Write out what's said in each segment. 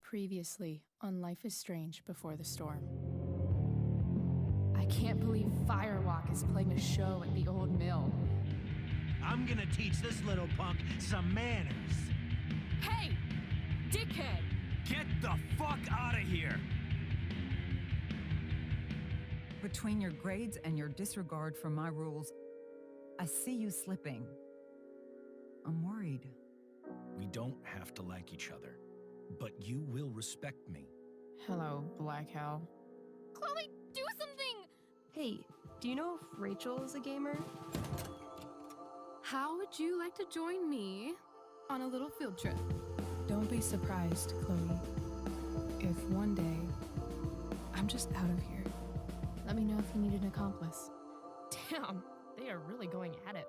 Previously on Life is Strange Before the Storm. I can't believe Firewalk is playing a show at the old mill. I'm gonna teach this little punk some manners. Hey! Dickhead! Get the fuck out of here! Between your grades and your disregard for my rules, I see you slipping. I'm worried. We don't have to like each other, but you will respect me. Hello, Black Hal. Chloe, do something! Hey, do you know if Rachel is a gamer? How would you like to join me on a little field trip? Don't be surprised, Chloe, if one day I'm just out of here. Let me know if you need an accomplice. Damn, they are really going at it.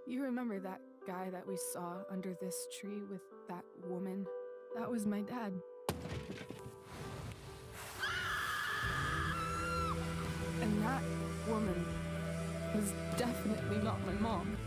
You remember that guy that we saw under this tree with that woman? That was my dad. And that woman was definitely not my mom.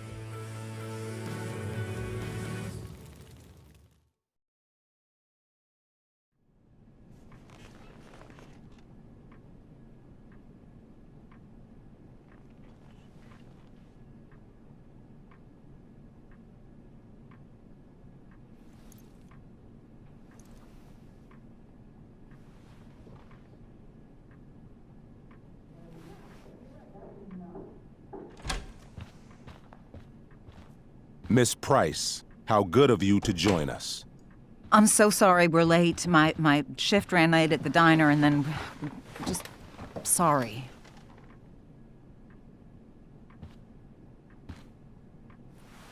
Miss Price, how good of you to join us. I'm so sorry we're late. My shift ran late at the diner and then... just... sorry.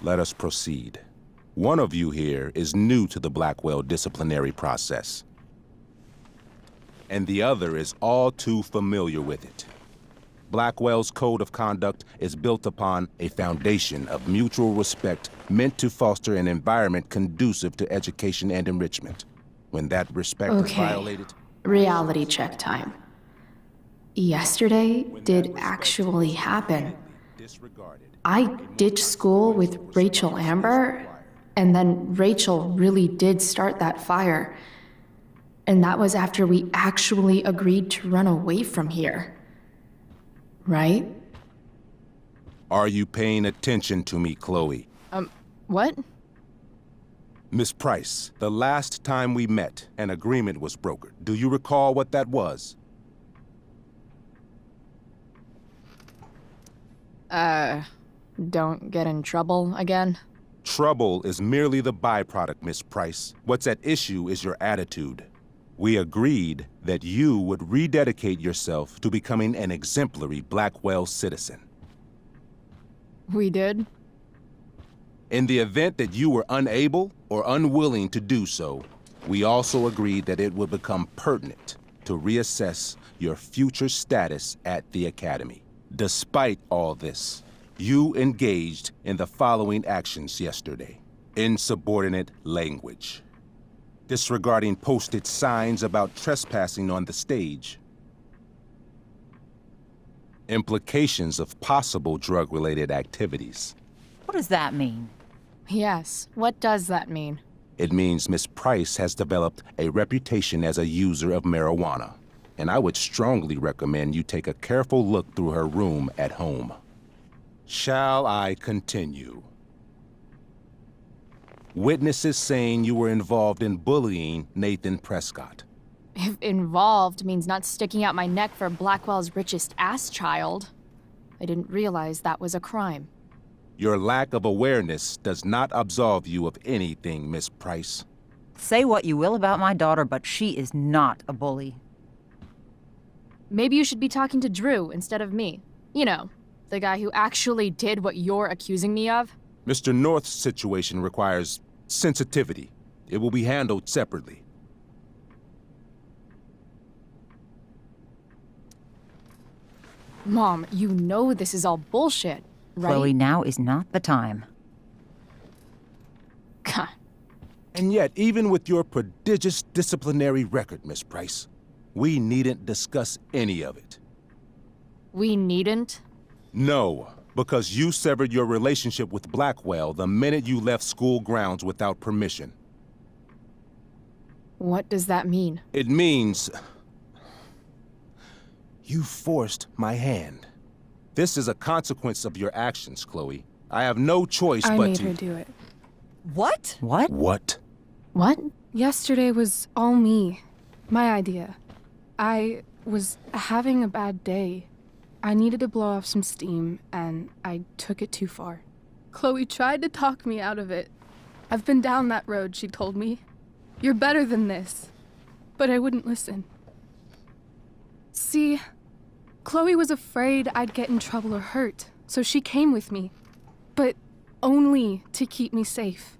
Let us proceed. One of you here is new to the Blackwell disciplinary process, and the other is all too familiar with it. Blackwell's code of conduct is built upon a foundation of mutual respect meant to foster an environment conducive to education and enrichment. When that respect is violated... Reality check time. Yesterday did actually happen. I ditched school with Rachel Amber, and then Rachel really did start that fire. And that was after we actually agreed to run away from here. Right? Are you paying attention to me, Chloe? What? Miss Price, the last time we met, an agreement was brokered. Do you recall what that was? Don't get in trouble again? Trouble is merely the byproduct, Miss Price. What's at issue is your attitude. We agreed that you would rededicate yourself to becoming an exemplary Blackwell citizen. We did? In the event that you were unable or unwilling to do so, we also agreed that it would become pertinent to reassess your future status at the Academy. Despite all this, you engaged in the following actions yesterday. Insubordinate language. Disregarding posted signs about trespassing on the stage. Implications of possible drug-related activities. What does that mean? Yes, what does that mean? It means Miss Price has developed a reputation as a user of marijuana, and I would strongly recommend you take a careful look through her room at home. Shall I continue? Witnesses saying you were involved in bullying Nathan Prescott. If involved means not sticking out my neck for Blackwell's richest ass child, I didn't realize that was a crime. Your lack of awareness does not absolve you of anything, Miss Price. Say what you will about my daughter, but she is not a bully. Maybe you should be talking to Drew instead of me. You know, the guy who actually did what you're accusing me of. Mr. North's situation requires sensitivity. It will be handled separately. Mom, you know this is all bullshit, right? Chloe, now is not the time. God. And yet, even with your prodigious disciplinary record, Miss Price, we needn't discuss any of it. We needn't? No, because you severed your relationship with Blackwell the minute you left school grounds without permission. What does that mean? It means you forced my hand. This is a consequence of your actions, Chloe. I have no choice I but made to... her do it. What? What? What? What? Yesterday was all me. My idea. I was having a bad day. I needed to blow off some steam, and I took it too far. Chloe tried to talk me out of it. I've been down that road, she told me. You're better than this. But I wouldn't listen. See, Chloe was afraid I'd get in trouble or hurt, so she came with me. But only to keep me safe.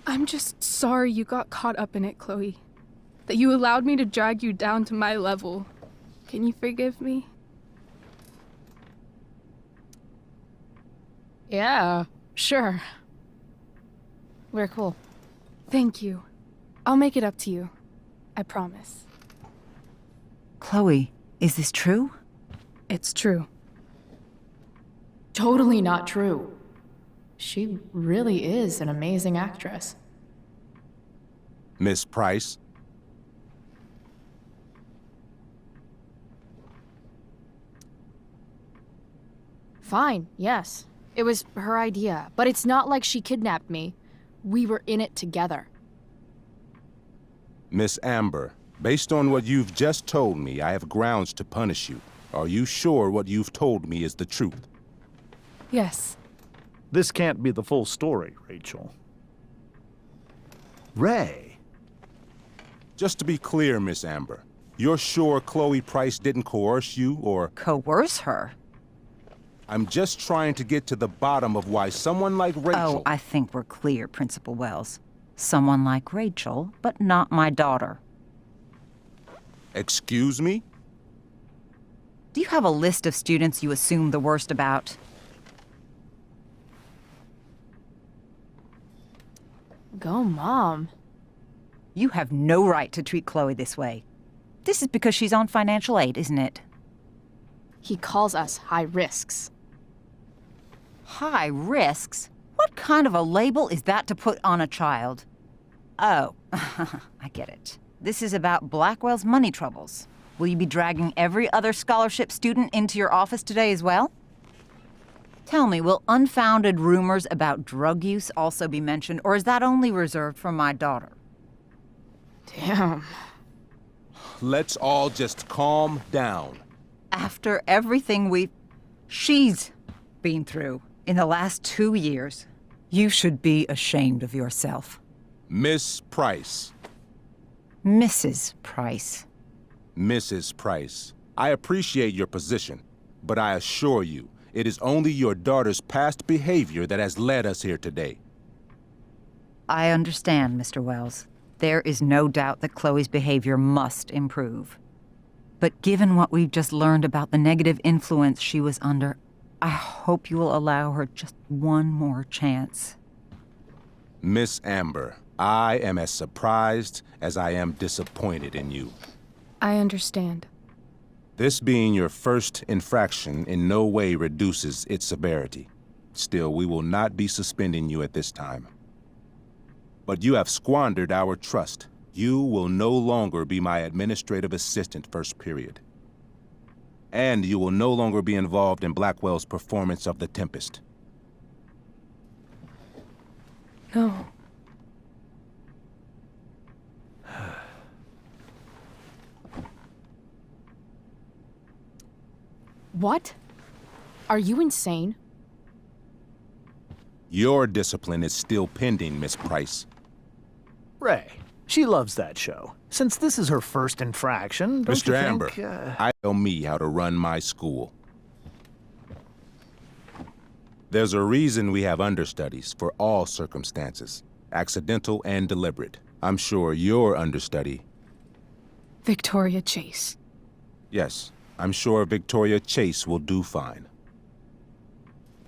I'm just sorry you got caught up in it, Chloe. That you allowed me to drag you down to my level. Can you forgive me? Yeah, sure. We're cool. Thank you. I'll make it up to you. I promise. Chloe, is this true? It's true. Totally not true. She really is an amazing actress. Miss Price? Fine, yes. It was her idea, but it's not like she kidnapped me. We were in it together. Miss Amber, based on what you've just told me, I have grounds to punish you. Are you sure what you've told me is the truth? Yes. This can't be the full story, Rachel. Ray. Just to be clear, Miss Amber, you're sure Chloe Price didn't coerce you, or... Coerce her? I'm just trying to get to the bottom of why someone like Rachel... Oh, I think we're clear, Principal Wells. Someone like Rachel, but not my daughter. Excuse me? Do you have a list of students you assume the worst about? Go, Mom. You have no right to treat Chloe this way. This is because she's on financial aid, isn't it? He calls us high risks. High risks? What kind of a label is that to put on a child? Oh, I get it. This is about Blackwell's money troubles. Will you be dragging every other scholarship student into your office today as well? Tell me, will unfounded rumors about drug use also be mentioned, or is that only reserved for my daughter? Damn. Let's all just calm down. After everything she's been through in the last 2 years, you should be ashamed of yourself. Miss Price. Mrs. Price. Mrs. Price, I appreciate your position, but I assure you, it is only your daughter's past behavior that has led us here today. I understand, Mr. Wells. There is no doubt that Chloe's behavior must improve. But given what we've just learned about the negative influence she was under, I hope you will allow her just one more chance. Miss Amber, I am as surprised as I am disappointed in you. I understand. This being your first infraction in no way reduces its severity. Still, we will not be suspending you at this time. But you have squandered our trust. You will no longer be my administrative assistant first period. And you will no longer be involved in Blackwell's performance of The Tempest. No. What? Are you insane? Your discipline is still pending, Miss Price. Ray. She loves that show. Since this is her first infraction, don't Mr. you Amber, think, I tell me how to run my school. There's a reason we have understudies for all circumstances, accidental and deliberate. I'm sure your understudy... Victoria Chase. Yes, I'm sure Victoria Chase will do fine.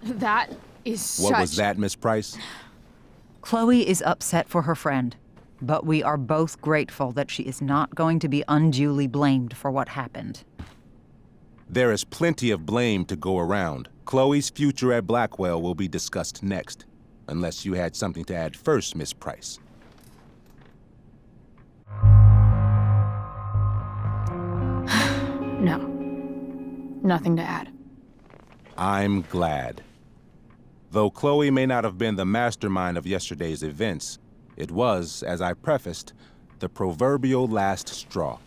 That is What was that, Miss Price? Chloe is upset for her friend, but we are both grateful that she is not going to be unduly blamed for what happened. There is plenty of blame to go around. Chloe's future at Blackwell will be discussed next, unless you had something to add first, Miss Price. No. Nothing to add. I'm glad. Though Chloe may not have been the mastermind of yesterday's events, it was, as I prefaced, the proverbial last straw.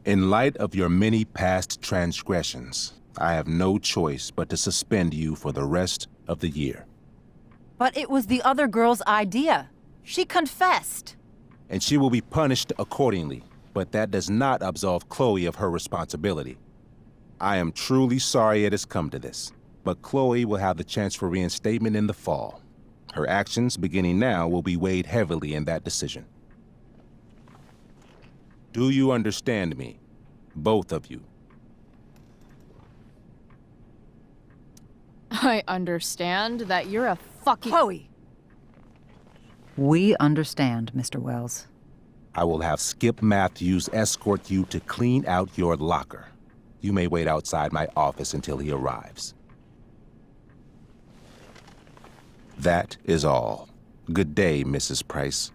In light of your many past transgressions, I have no choice but to suspend you for the rest of the year. But it was the other girl's idea. She confessed. And she will be punished accordingly, but that does not absolve Chloe of her responsibility. I am truly sorry it has come to this, but Chloe will have the chance for reinstatement in the fall. Her actions, beginning now, will be weighed heavily in that decision. Do you understand me? Both of you. I understand that you're a fucking— Chloe! We understand, Mr. Wells. I will have Skip Matthews escort you to clean out your locker. You may wait outside my office until he arrives. That is all. Good day, Mrs. Price.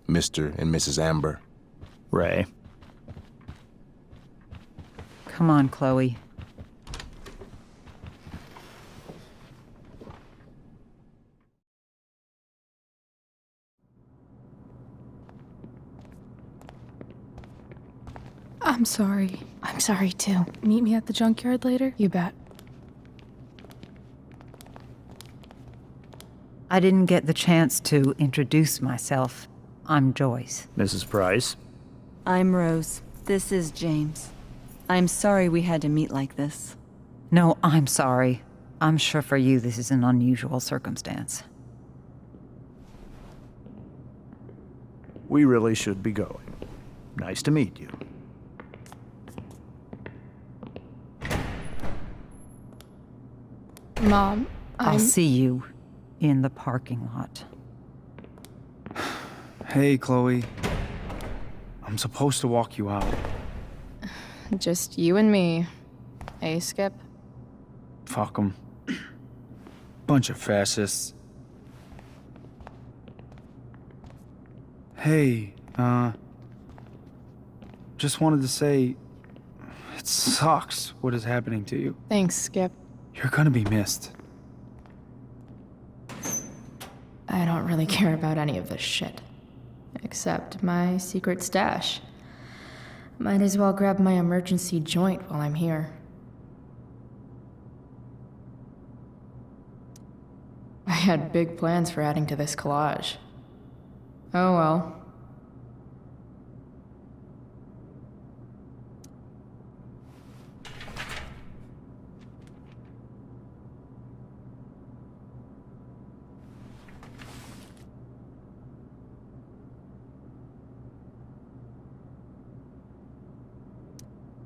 Mr. and Mrs. Amber. Ray. Come on, Chloe. I'm sorry. I'm sorry too. Meet me at the junkyard later? You bet. I didn't get the chance to introduce myself. I'm Joyce. Mrs. Price. I'm Rose. This is James. I'm sorry we had to meet like this. No, I'm sorry. I'm sure for you this is an unusual circumstance. We really should be going. Nice to meet you. Mom, I'll see you in the parking lot. Hey, Chloe. I'm supposed to walk you out. Just you and me. Hey, Skip? Fuck 'em. Bunch of fascists. Hey, just wanted to say, it sucks what is happening to you. Thanks, Skip. You're gonna be missed. I don't really care about any of this shit. Except my secret stash. Might as well grab my emergency joint while I'm here. I had big plans for adding to this collage. Oh well.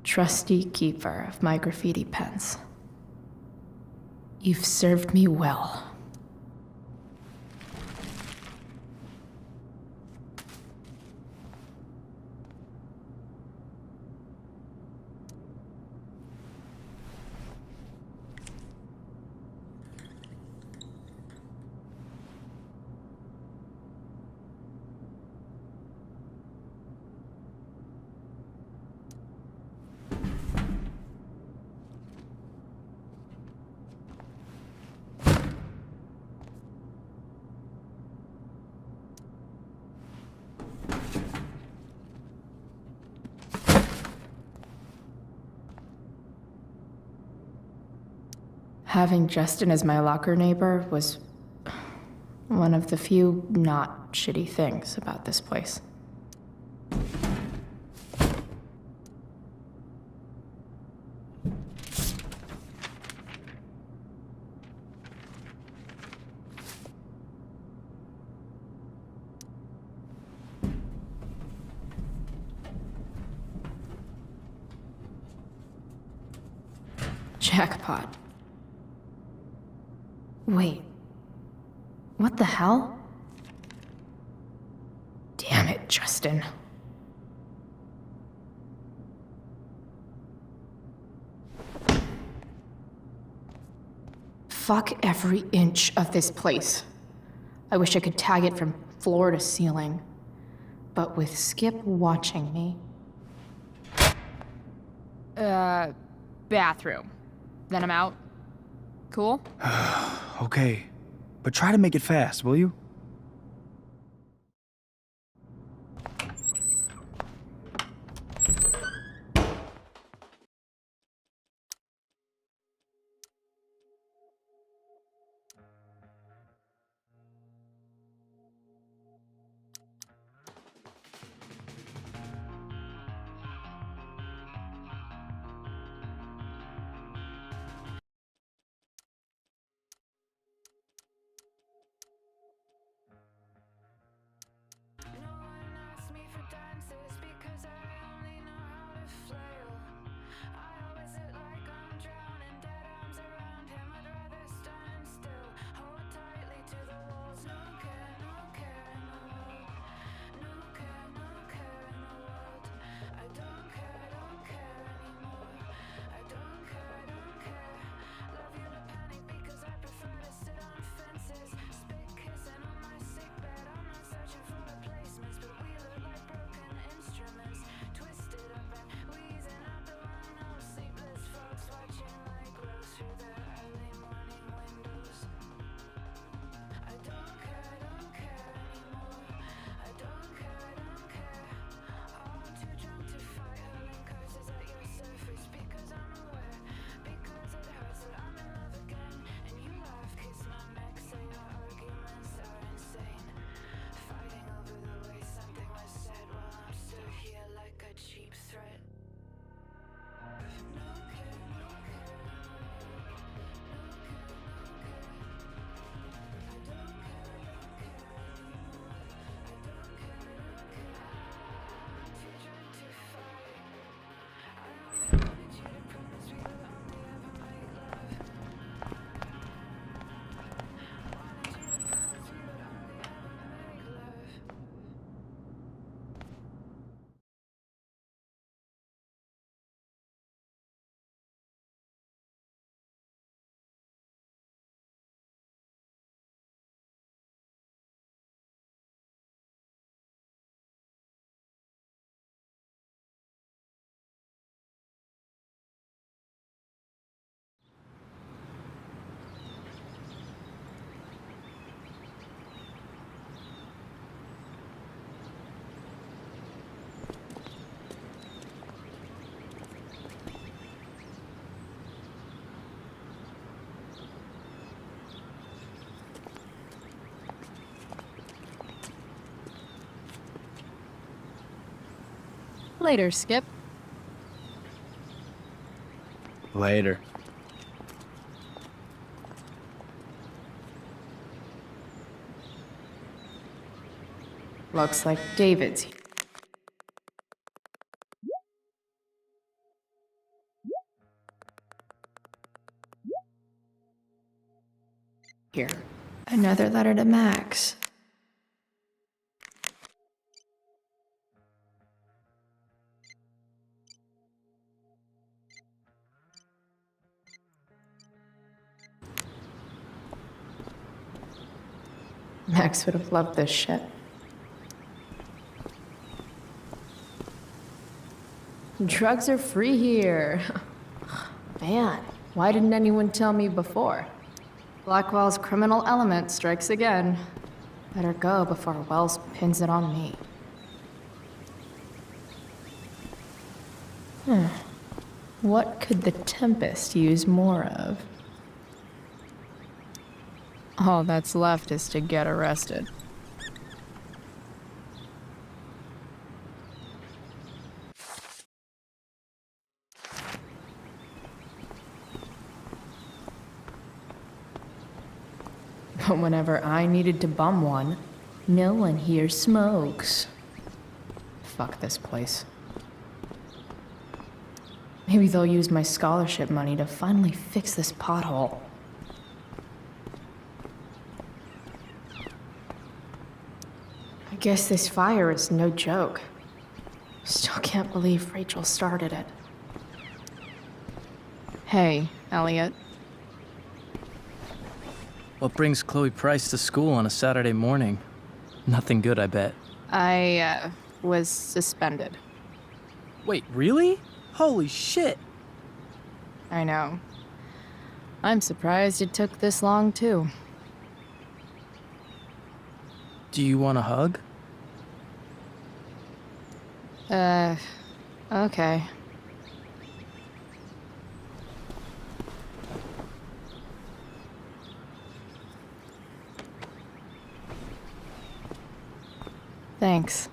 Trusty keeper of my graffiti pens. You've served me well. Having Justin as my locker neighbor was one of the few not shitty things about this place. Jackpot. Wait. What the hell? Damn it, Justin. Fuck every inch of this place. I wish I could tag it from floor to ceiling. But with Skip watching me... Bathroom. Then I'm out. Cool? Okay, but try to make it fast, will you? Later, Skip. Later. Looks like David's here. Another letter to Max. Max would have loved this shit. Drugs are free here. Man, why didn't anyone tell me before? Blackwell's criminal element strikes again. Better go before Wells pins it on me. What could the Tempest use more of? All that's left is to get arrested. But whenever I needed to bum one, no one here smokes. Fuck this place. Maybe they'll use my scholarship money to finally fix this pothole. I guess this fire is no joke. Still can't believe Rachel started it. Hey, Elliot. What brings Chloe Price to school on a Saturday morning? Nothing good, I bet. I was suspended. Wait, really? Holy shit! I know. I'm surprised it took this long, too. Do you want a hug? Okay. Thanks.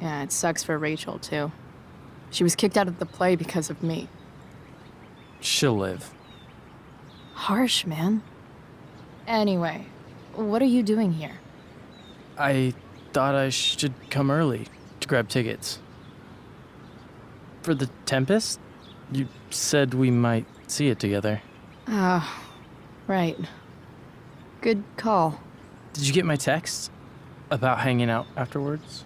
Yeah, it sucks for Rachel, too. She was kicked out of the play because of me. She'll live. Harsh, man. Anyway, what are you doing here? I thought I should come early to grab tickets. For the Tempest? You said we might see it together. Ah, right. Good call. Did you get my text? About hanging out afterwards?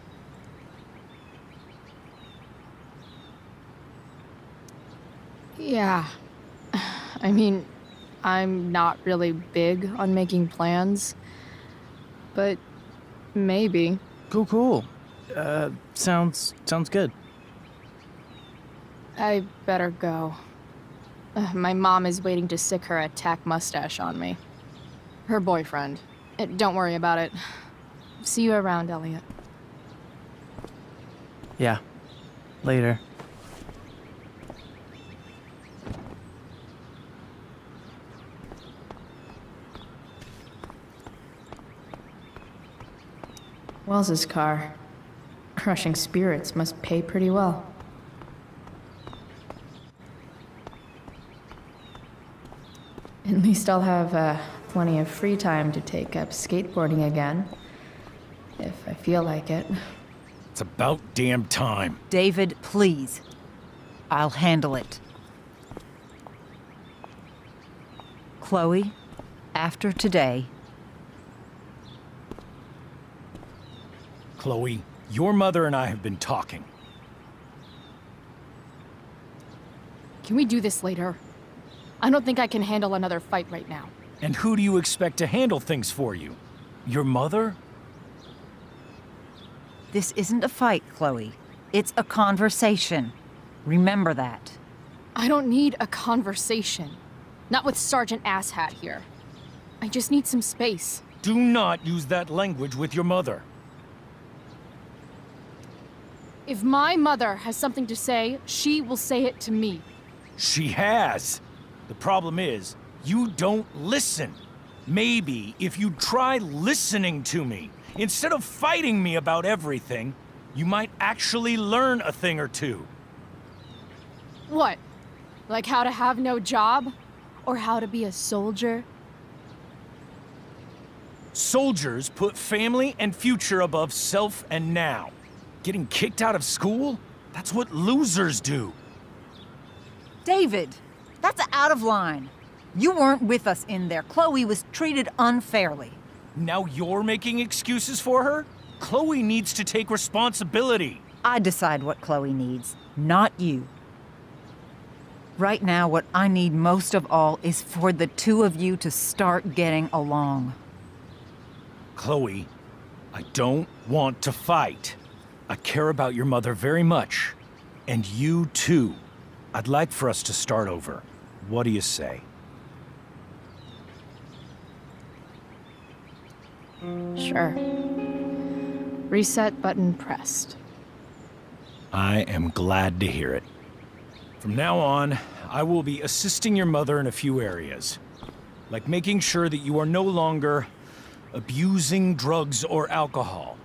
Yeah. I mean, I'm not really big on making plans, but maybe. Cool. Sounds good. I better go. My mom is waiting to sick her attack mustache on me. Her boyfriend. Don't worry about it. See you around, Elliot. Yeah. Later. Wells's car. Crushing spirits must pay pretty well. At least I'll have plenty of free time to take up skateboarding again. If I feel like it. It's about damn time. David, please. I'll handle it. Chloe, after today... Chloe, your mother and I have been talking. Can we do this later? I don't think I can handle another fight right now. And who do you expect to handle things for you? Your mother? This isn't a fight, Chloe. It's a conversation. Remember that. I don't need a conversation. Not with Sergeant Asshat here. I just need some space. Do not use that language with your mother. If my mother has something to say, she will say it to me. She has. The problem is, you don't listen. Maybe if you try listening to me, instead of fighting me about everything, you might actually learn a thing or two. What? Like how to have no job? Or how to be a soldier? Soldiers put family and future above self and now. Getting kicked out of school? That's what losers do. David, that's out of line. You weren't with us in there. Chloe was treated unfairly. Now you're making excuses for her? Chloe needs to take responsibility. I decide what Chloe needs, not you. Right now, what I need most of all is for the two of you to start getting along. Chloe, I don't want to fight. I care about your mother very much. And you too. I'd like for us to start over. What do you say? Sure. Reset button pressed. I am glad to hear it. From now on, I will be assisting your mother in a few areas. Like making sure that you are no longer abusing drugs or alcohol.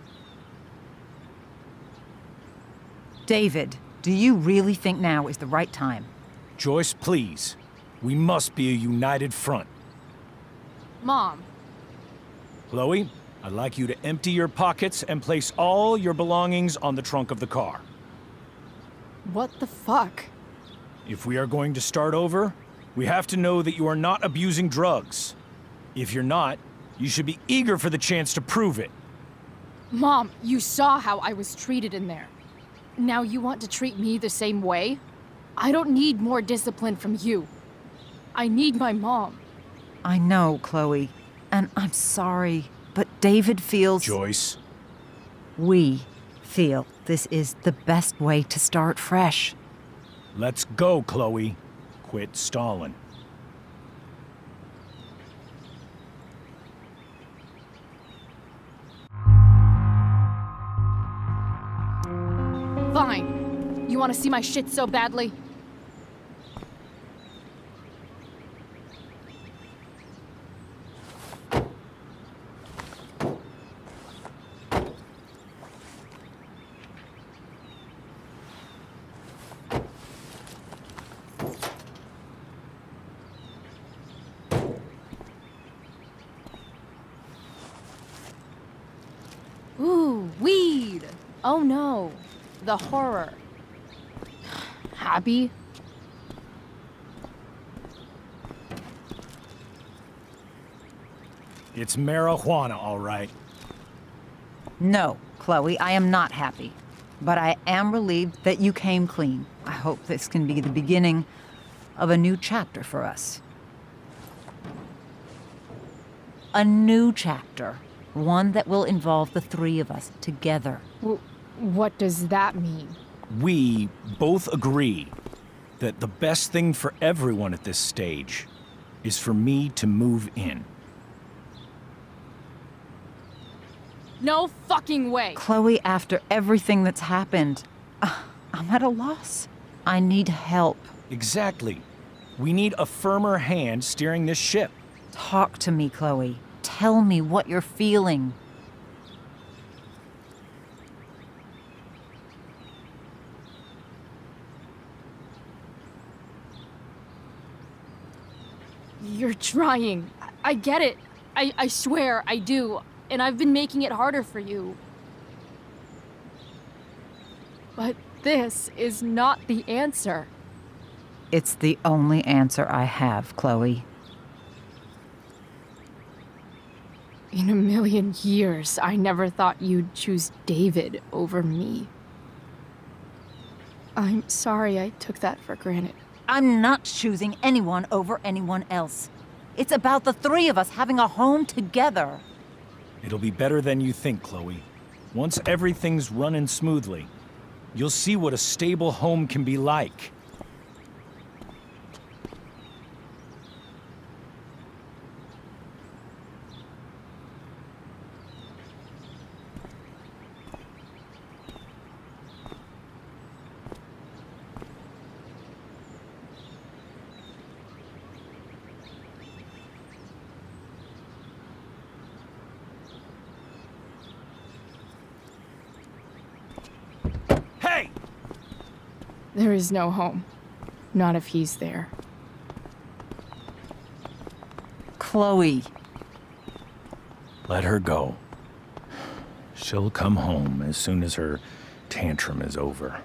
David, do you really think now is the right time? Joyce, please. We must be a united front. Mom. Chloe, I'd like you to empty your pockets and place all your belongings on the trunk of the car. What the fuck? If we are going to start over, we have to know that you are not abusing drugs. If you're not, you should be eager for the chance to prove it. Mom, you saw how I was treated in there. Now you want to treat me the same way? I don't need more discipline from you. I need my mom. I know, Chloe, and I'm sorry, but David feels... Joyce. We feel this is the best way to start fresh. Let's go, Chloe. quit stalling. Fine. You want to see my shit so badly? Ooh, weed! Oh no, the horror. Happy? It's marijuana, all right. No, Chloe, I am not happy. But I am relieved that you came clean. I hope this can be the beginning of a new chapter for us. A new chapter. One that will involve the three of us together. What does that mean? We both agree that the best thing for everyone at this stage is for me to move in. No fucking way! Chloe, after everything that's happened, I'm at a loss. I need help. Exactly. We need a firmer hand steering this ship. Talk to me, Chloe. Tell me what you're feeling. You're trying. I get it. I swear, I do. And I've been making it harder for you. But this is not the answer. It's the only answer I have, Chloe. In a million years, I never thought you'd choose David over me. I'm sorry I took that for granted. I'm not choosing anyone over anyone else. It's about the three of us having a home together. It'll be better than you think, Chloe. Once everything's running smoothly, you'll see what a stable home can be like. Hey! There is no home. Not if he's there. Chloe. Let her go. She'll come home as soon as her tantrum is over.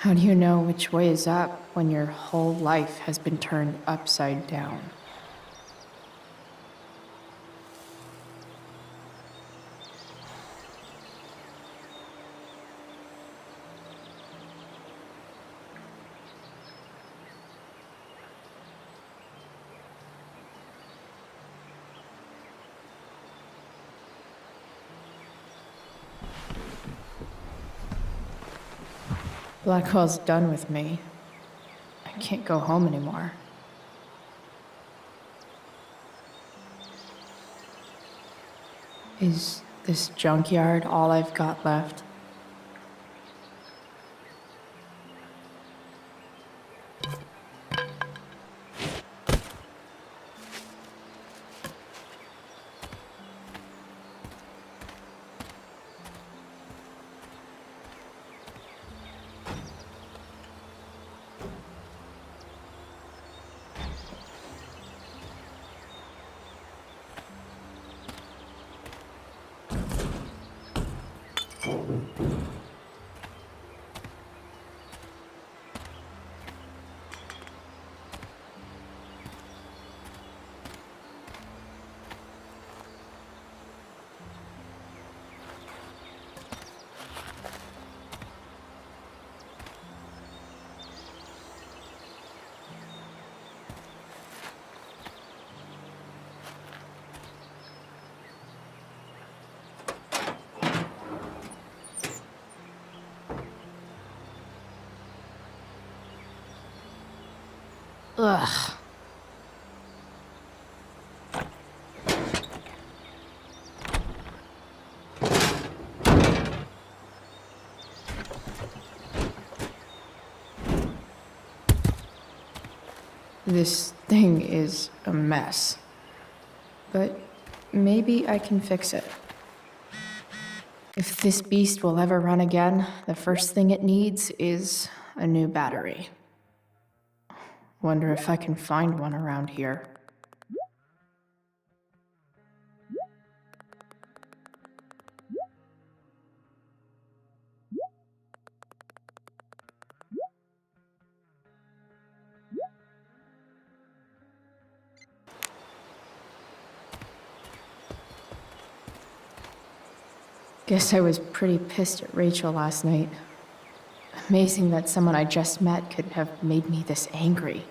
How do you know which way is up when your whole life has been turned upside down? Blackwell's done with me. I can't go home anymore. Is this junkyard all I've got left? Ugh. This thing is a mess. But maybe I can fix it. If this beast will ever run again, the first thing it needs is a new battery. Wonder if I can find one around here. Guess I was pretty pissed at Rachel last night. Amazing that someone I just met could have made me this angry.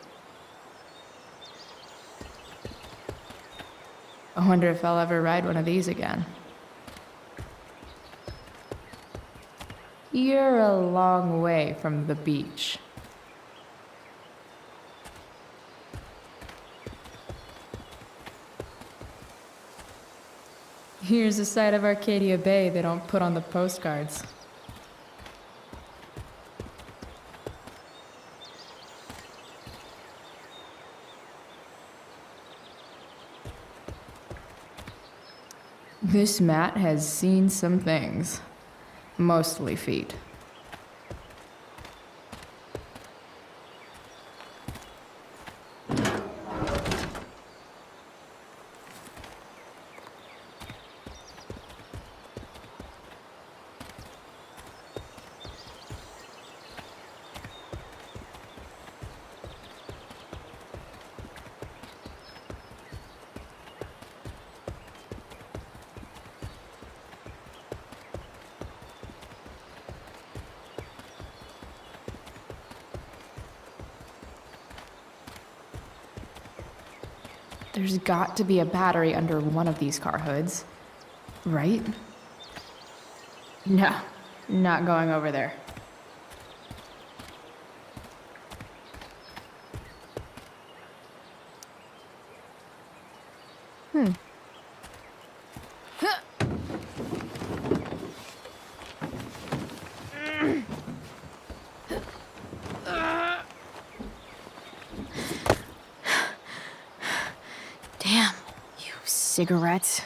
I wonder if I'll ever ride one of these again. You're a long way from the beach. Here's a side of Arcadia Bay they don't put on the postcards. This mat has seen some things. Mostly feet. There's got to be a battery under one of these car hoods, right? No, not going over there. Damn, you cigarettes.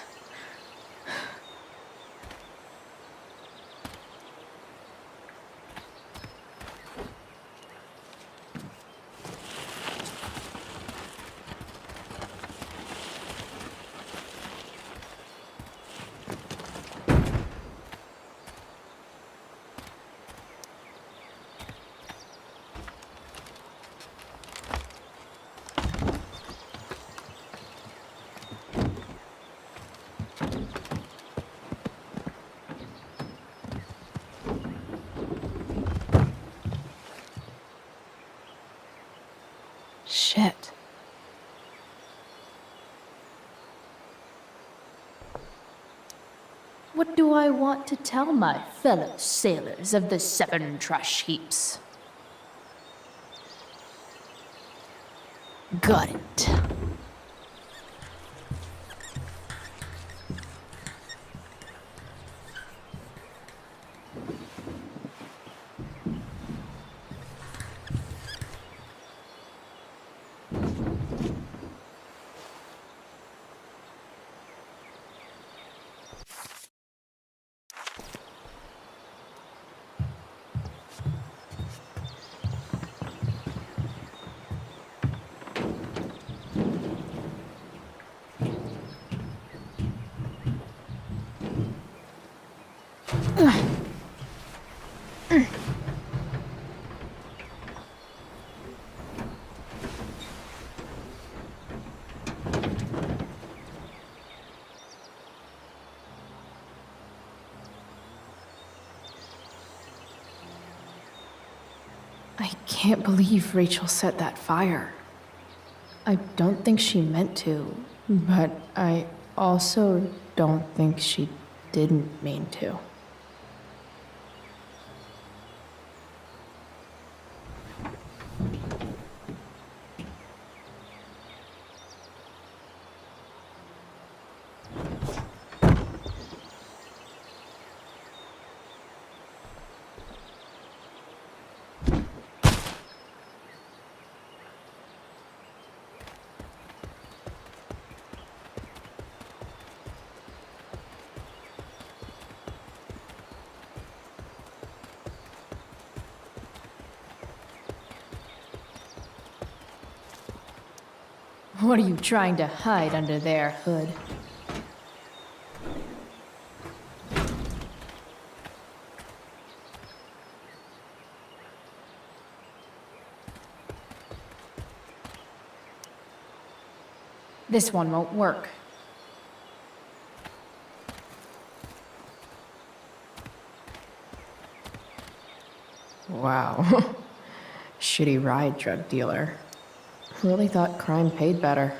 Shit. What do I want to tell my fellow sailors of the 7 trash heaps? Got it. I can't believe Rachel set that fire. I don't think she meant to, but I also don't think she didn't mean to. What are you trying to hide under there, Hood? This one won't work. Wow. Shitty ride, drug dealer. Really thought crime paid better.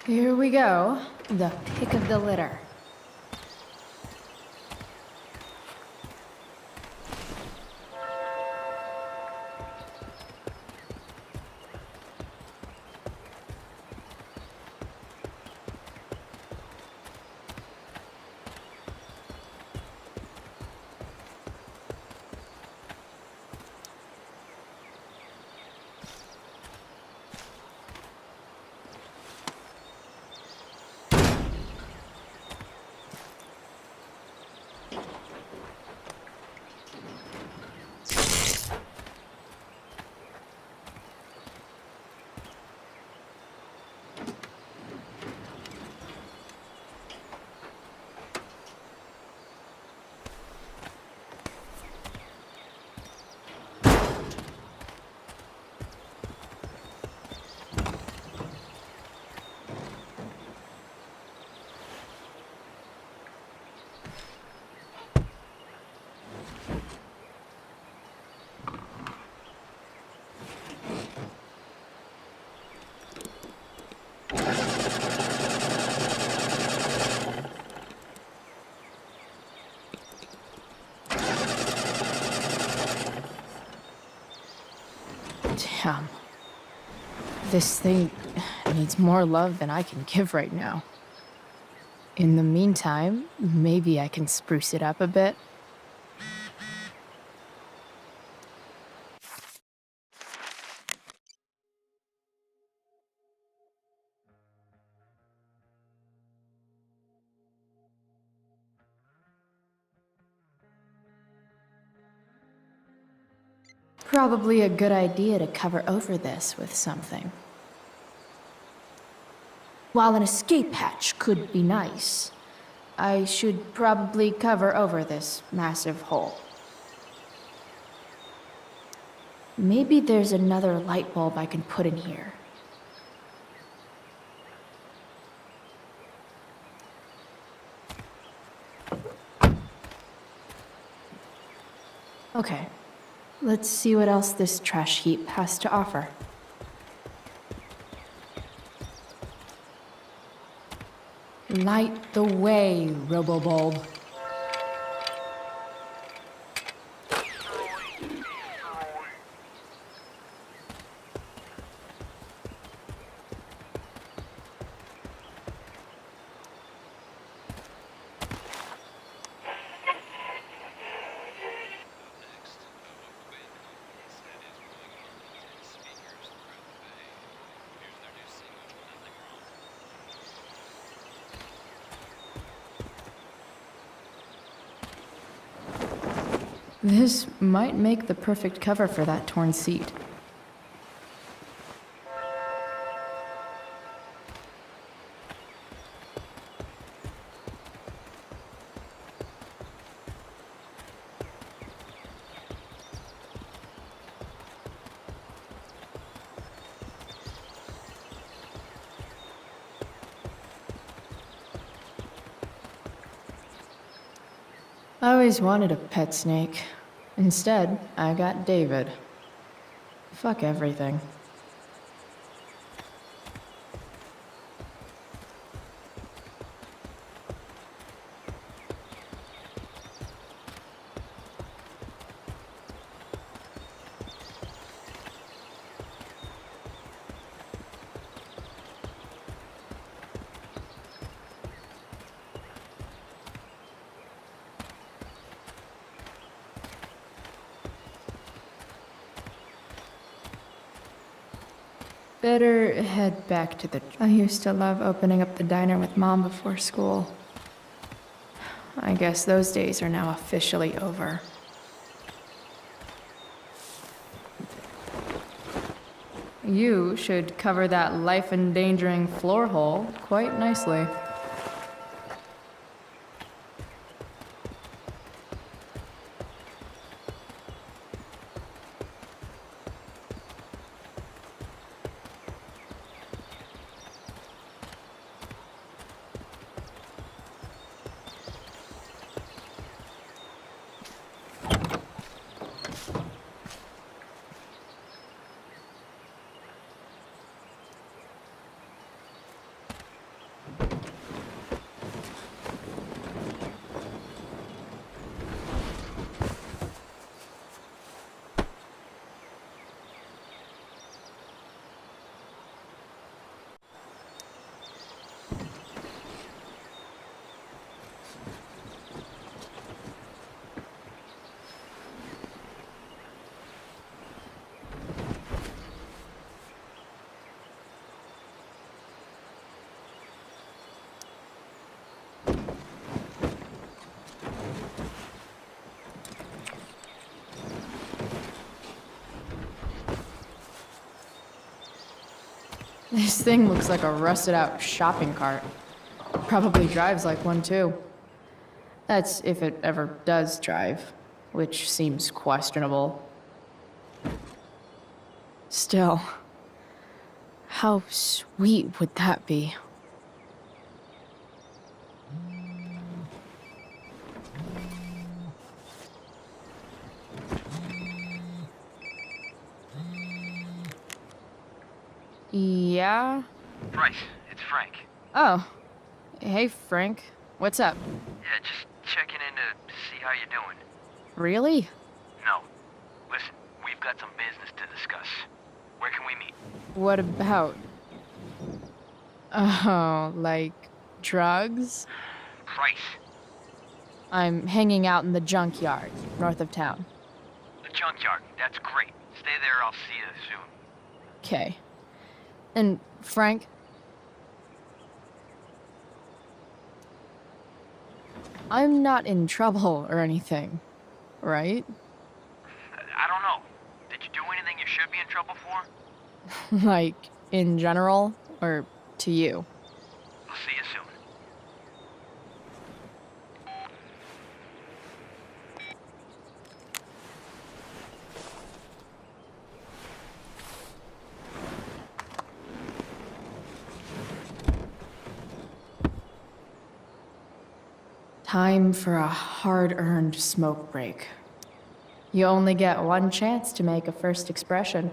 Here we go. The pick of the litter. Damn. This thing needs more love than I can give right now. In the meantime, maybe I can spruce it up a bit. Probably a good idea to cover over this with something. While an escape hatch could be nice, I should probably cover over this massive hole. Maybe there's another light bulb I can put in here. Okay. Let's see what else this trash heap has to offer. Light the way, Robobulb. This might make the perfect cover for that torn seat. I always wanted a pet snake. Instead, I got David. Fuck everything. Better head back to the... I used to love opening up the diner with Mom before school. I guess those days are now officially over. You should cover that life-endangering floor hole quite nicely. This thing looks like a rusted out shopping cart. Probably drives like one too. That's if it ever does drive, which seems questionable. Still, how sweet would that be? Yeah? Bryce, it's Frank. Oh. Hey, Frank. What's up? Yeah, just checking in to see how you're doing. Really? No. Listen, we've got some business to discuss. Where can we meet? What about? Oh, like drugs? Bryce. I'm hanging out in the junkyard, north of town. The junkyard. That's great. Stay there, I'll see you soon. Okay. And Frank? I'm not in trouble or anything, right? I don't know. Did you do anything you should be in trouble for? Like, in general, or to you? I'll see you soon. Time for a hard-earned smoke break. You only get one chance to make a first expression.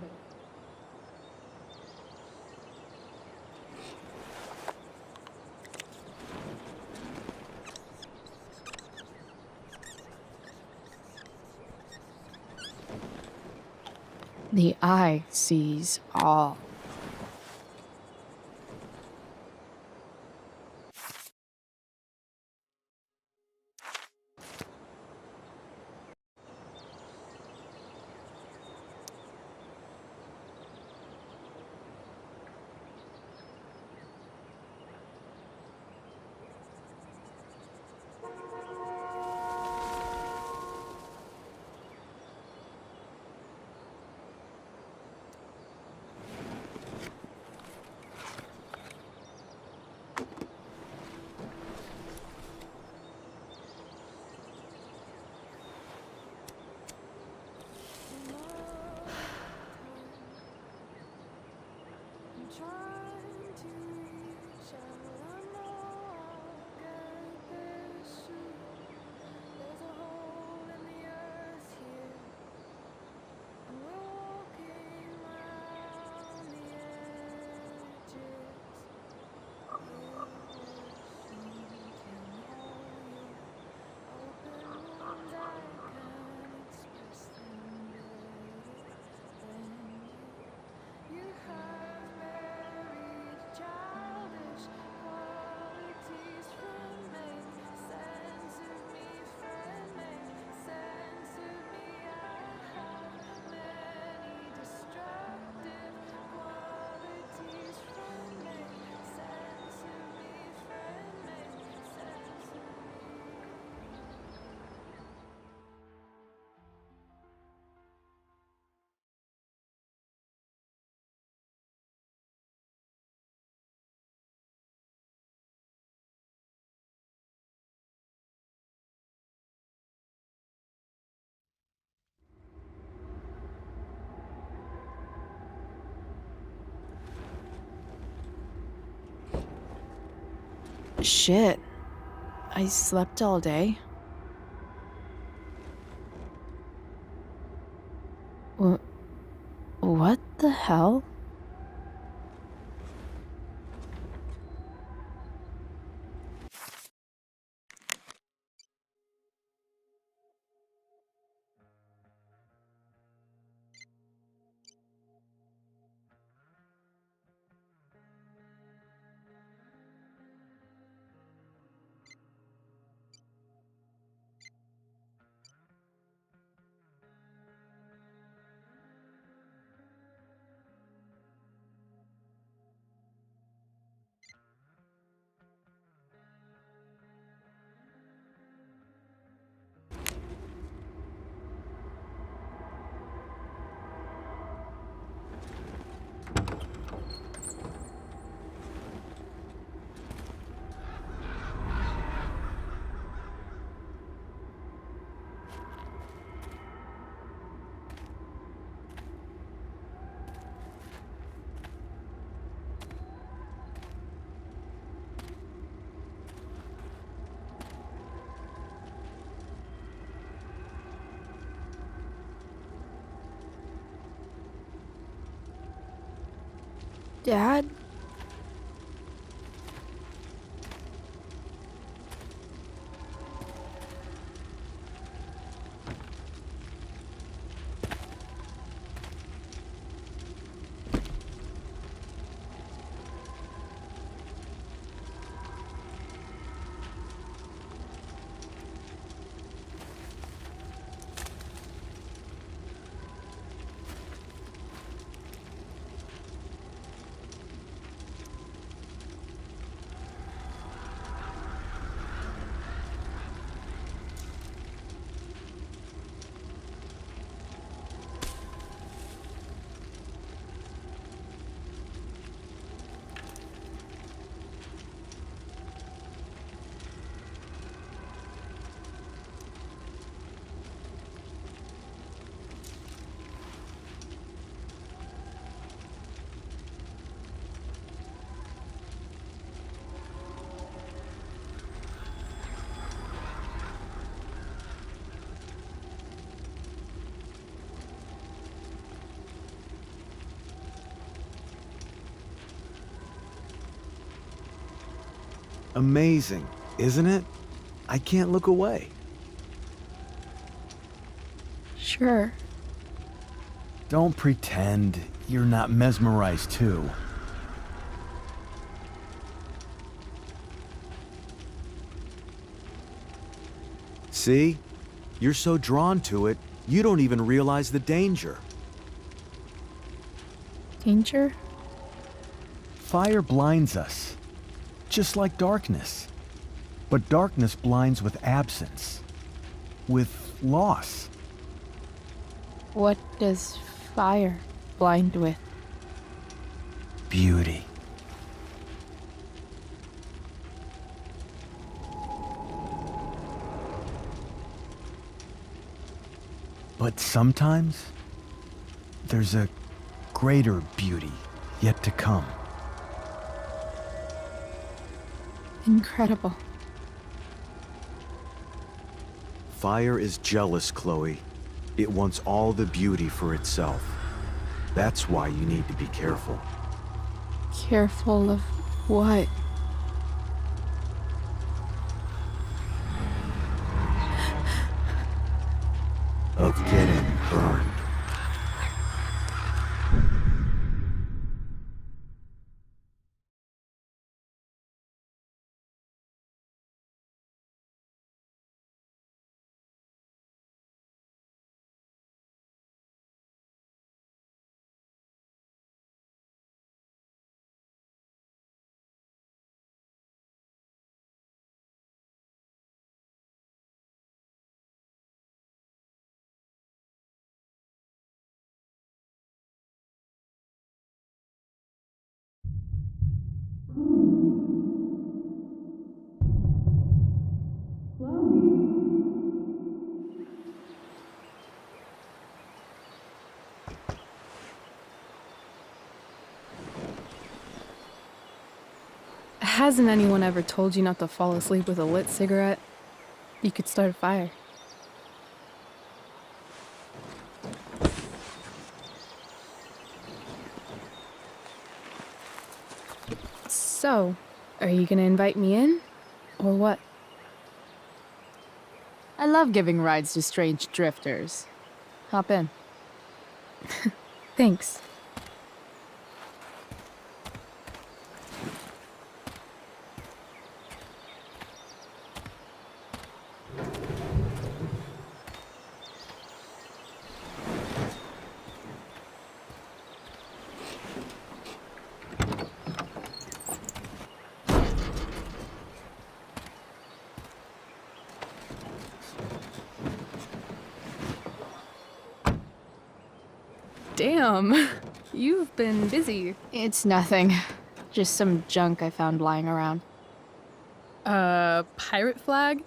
The eye sees all. Shit. I slept all day. What the hell? Dad? Amazing, isn't it? I can't look away. Sure. Don't pretend you're not mesmerized too. See? You're so drawn to it, you don't even realize the danger. Danger? Fire blinds us, just like darkness. But darkness blinds with absence, with loss. What does fire blind with? Beauty. But sometimes, there's a greater beauty yet to come. Incredible. Fire is jealous, Chloe. It wants all the beauty for itself. That's why you need to be careful. Careful of what? Of getting burned. Hasn't anyone ever told you not to fall asleep with a lit cigarette? You could start a fire. So, are you gonna invite me in? Or what? I love giving rides to strange drifters. Hop in. Thanks. Damn, you've been busy. It's nothing. Just some junk I found lying around. Pirate flag?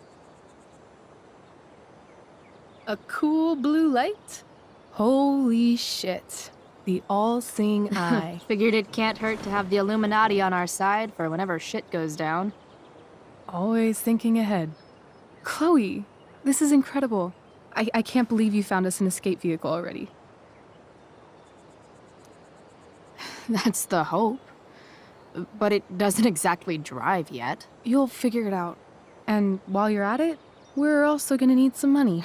A cool blue light? Holy shit. The all-seeing eye. Figured it can't hurt to have the Illuminati on our side for whenever shit goes down. Always thinking ahead. Chloe, this is incredible. I can't believe you found us an escape vehicle already. That's the hope. But it doesn't exactly drive yet. You'll figure it out. And while you're at it, we're also gonna need some money.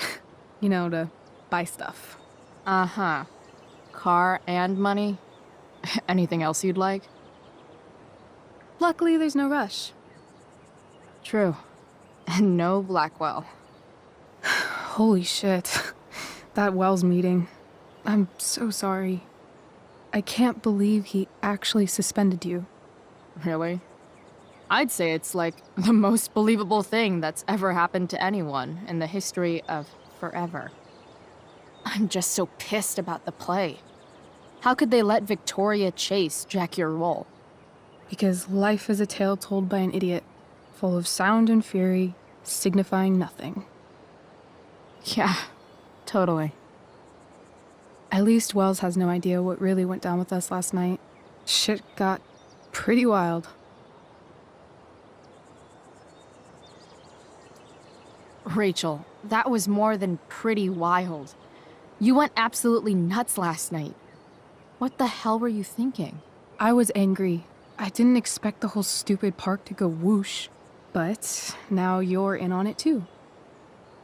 You know, to buy stuff. Uh-huh. Car and money? Anything else you'd like? Luckily, there's no rush. True. And no Blackwell. Holy shit. That Wells meeting. I'm so sorry. I can't believe he actually suspended you. Really? I'd say it's like the most believable thing that's ever happened to anyone in the history of forever. I'm just so pissed about the play. How could they let Victoria Chase jack your role? Because life is a tale told by an idiot, full of sound and fury, signifying nothing. Yeah, totally. At least Wells has no idea what really went down with us last night. Shit got pretty wild. Rachel, that was more than pretty wild. You went absolutely nuts last night. What the hell were you thinking? I was angry. I didn't expect the whole stupid park to go whoosh. But now you're in on it too.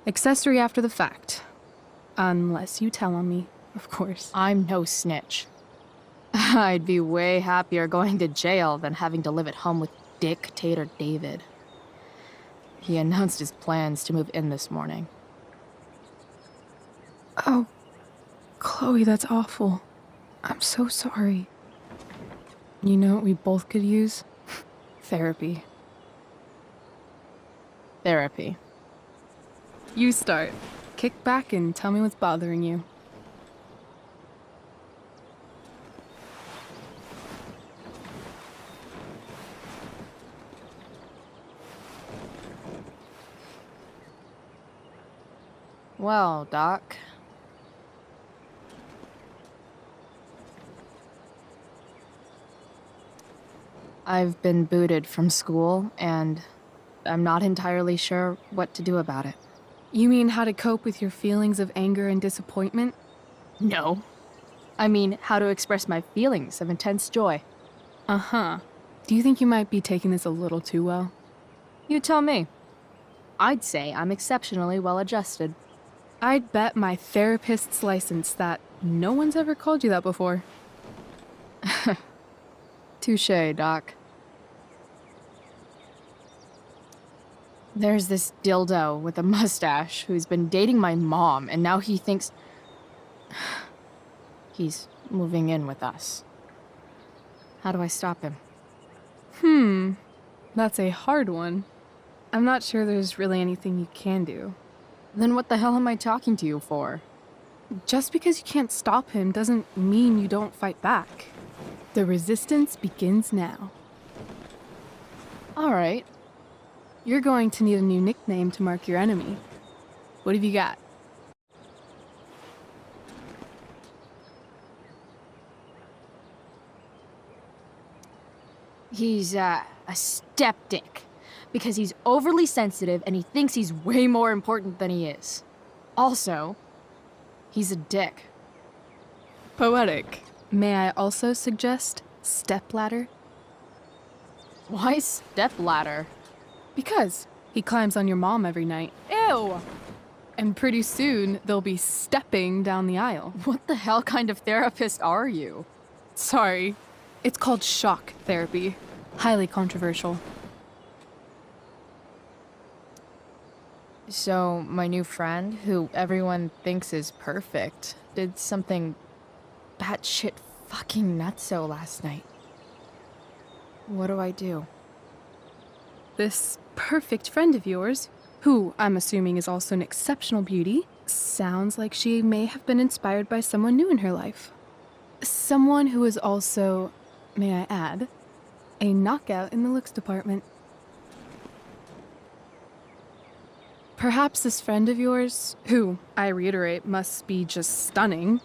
Accessory after the fact. Unless you tell on me, of course. I'm no snitch. I'd be way happier going to jail than having to live at home with Dictator David. He announced his plans to move in this morning. Oh, Chloe, that's awful. I'm so sorry. You know what we both could use? Therapy. Therapy. You start. Kick back and tell me what's bothering you. Well, Doc. I've been booted from school, and I'm not entirely sure what to do about it. You mean how to cope with your feelings of anger and disappointment? No. I mean, how to express my feelings of intense joy. Uh-huh. Do you think you might be taking this a little too well? You tell me. I'd say I'm exceptionally well adjusted. I'd bet my therapist's license that no one's ever called you that before. Touché, Doc. There's this dildo with a mustache who's been dating my mom, and now he thinks he's moving in with us. How do I stop him? That's a hard one. I'm not sure there's really anything you can do. Then what the hell am I talking to you for? Just because you can't stop him doesn't mean you don't fight back. The resistance begins now. All right. You're going to need a new nickname to mark your enemy. What have you got? He's A step-dick. Because he's overly sensitive and he thinks he's way more important than he is. Also, he's a dick. Poetic. May I also suggest stepladder? Why stepladder? Because he climbs on your mom every night. Ew! And pretty soon, they'll be stepping down the aisle. What the hell kind of therapist are you? Sorry. It's called shock therapy. Highly controversial. So, my new friend, who everyone thinks is perfect, did something batshit fucking nutso last night. What do I do? This perfect friend of yours, who I'm assuming is also an exceptional beauty, sounds like she may have been inspired by someone new in her life. Someone who is also, may I add, a knockout in the looks department. Perhaps this friend of yours, who, I reiterate, must be just stunning,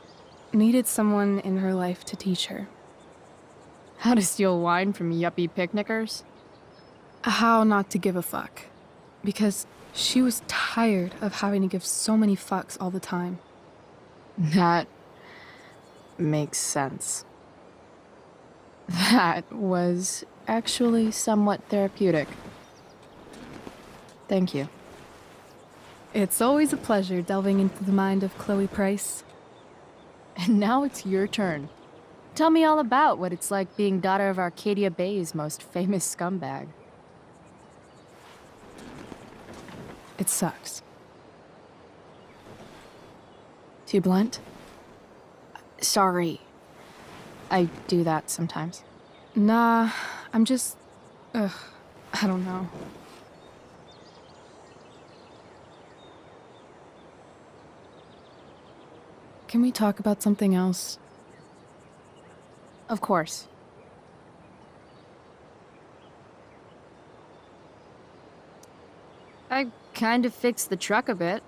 needed someone in her life to teach her. How to steal wine from yuppie picnickers? How not to give a fuck. Because she was tired of having to give so many fucks all the time. That makes sense. That was actually somewhat therapeutic. Thank you. It's always a pleasure delving into the mind of Chloe Price. And now it's your turn. Tell me all about what it's like being daughter of Arcadia Bay's most famous scumbag. It sucks. Too blunt? Sorry. I do that sometimes. Nah, I'm just... I don't know. Can we talk about something else? Of course. I kind of fixed the truck a bit.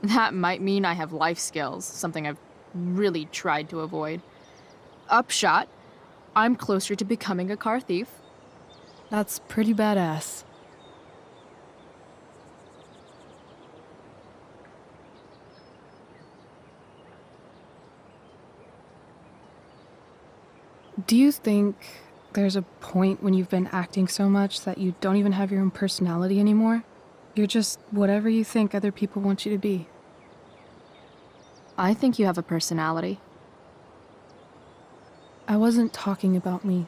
That might mean I have life skills, something I've really tried to avoid. Upshot, I'm closer to becoming a car thief. That's pretty badass. Do you think there's a point when you've been acting so much that you don't even have your own personality anymore? You're just whatever you think other people want you to be. I think you have a personality. I wasn't talking about me.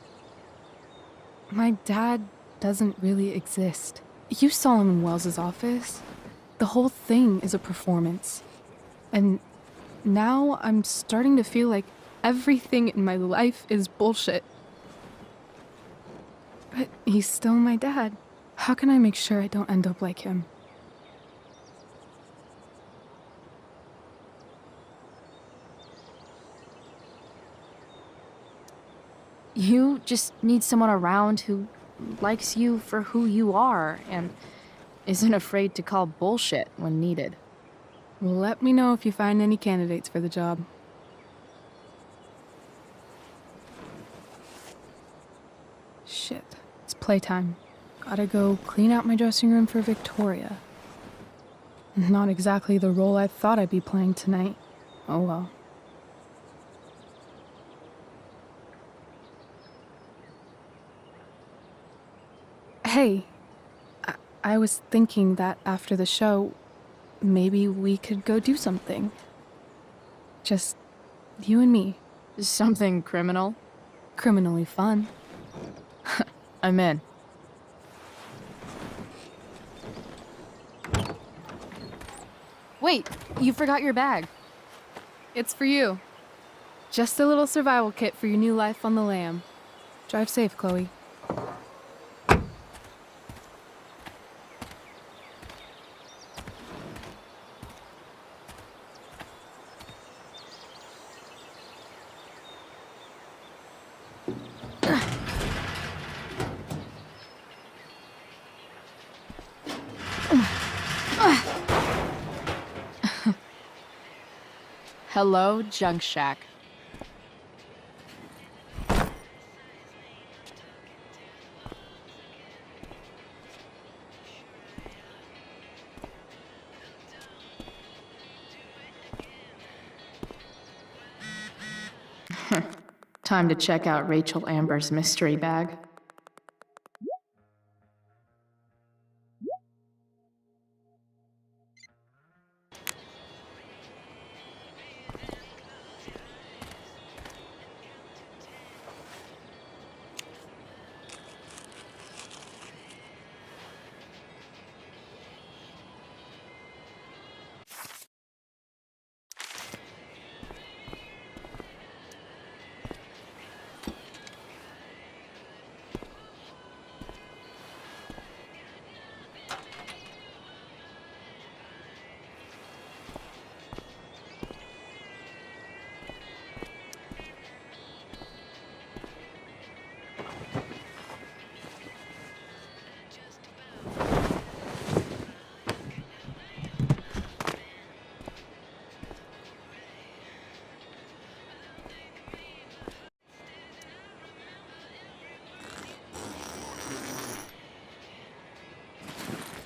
My dad doesn't really exist. You saw him in Wells's office. The whole thing is a performance. And now I'm starting to feel like everything in my life is bullshit. But he's still my dad. How can I make sure I don't end up like him? You just need someone around who likes you for who you are and isn't afraid to call bullshit when needed. Well, let me know if you find any candidates for the job. Shit, it's playtime. Gotta go clean out my dressing room for Victoria. Not exactly the role I thought I'd be playing tonight. Oh well. Hey, I was thinking that after the show, maybe we could go do something. Just you and me. Something criminal? Criminally fun. I'm in. Wait, you forgot your bag. It's for you. Just a little survival kit for your new life on the lam. Drive safe, Chloe. Hello, Junk Shack. Time to check out Rachel Amber's mystery bag.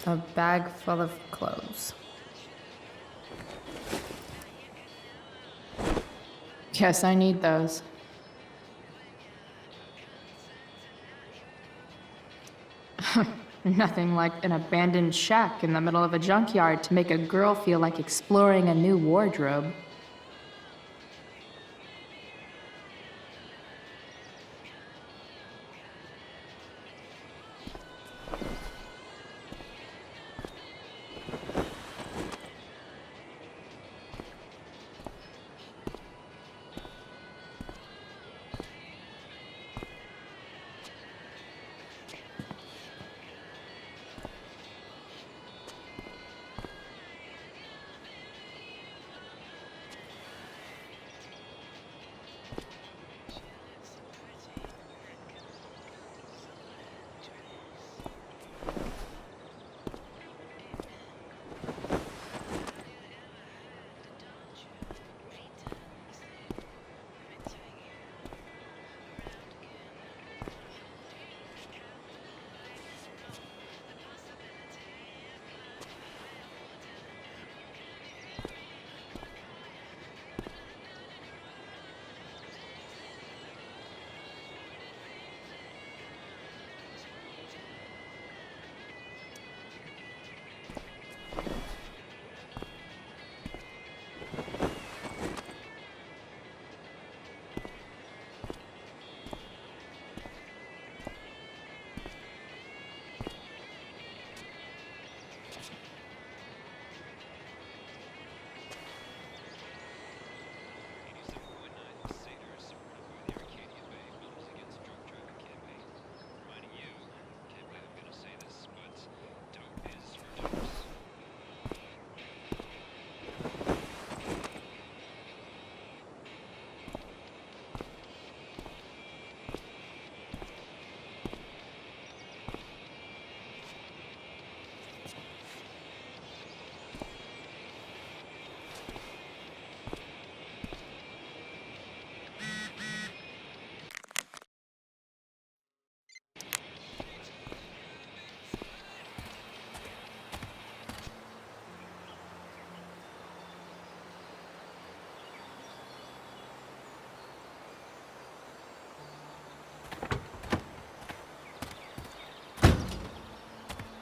A bag full of clothes. Guess I need those. Nothing like an abandoned shack in the middle of a junkyard to make a girl feel like exploring a new wardrobe.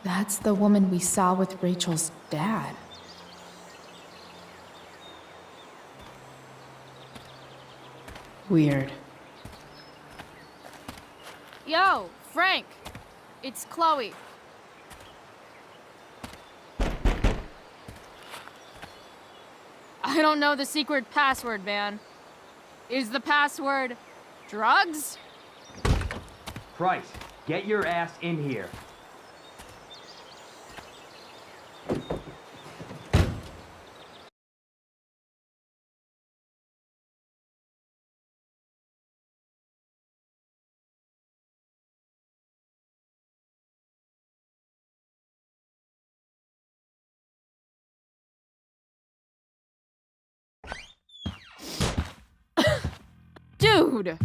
That's the woman we saw with Rachel's dad. Weird. Yo, Frank! It's Chloe. I don't know the secret password, man. Is the password drugs? Christ, get your ass in here. Dude!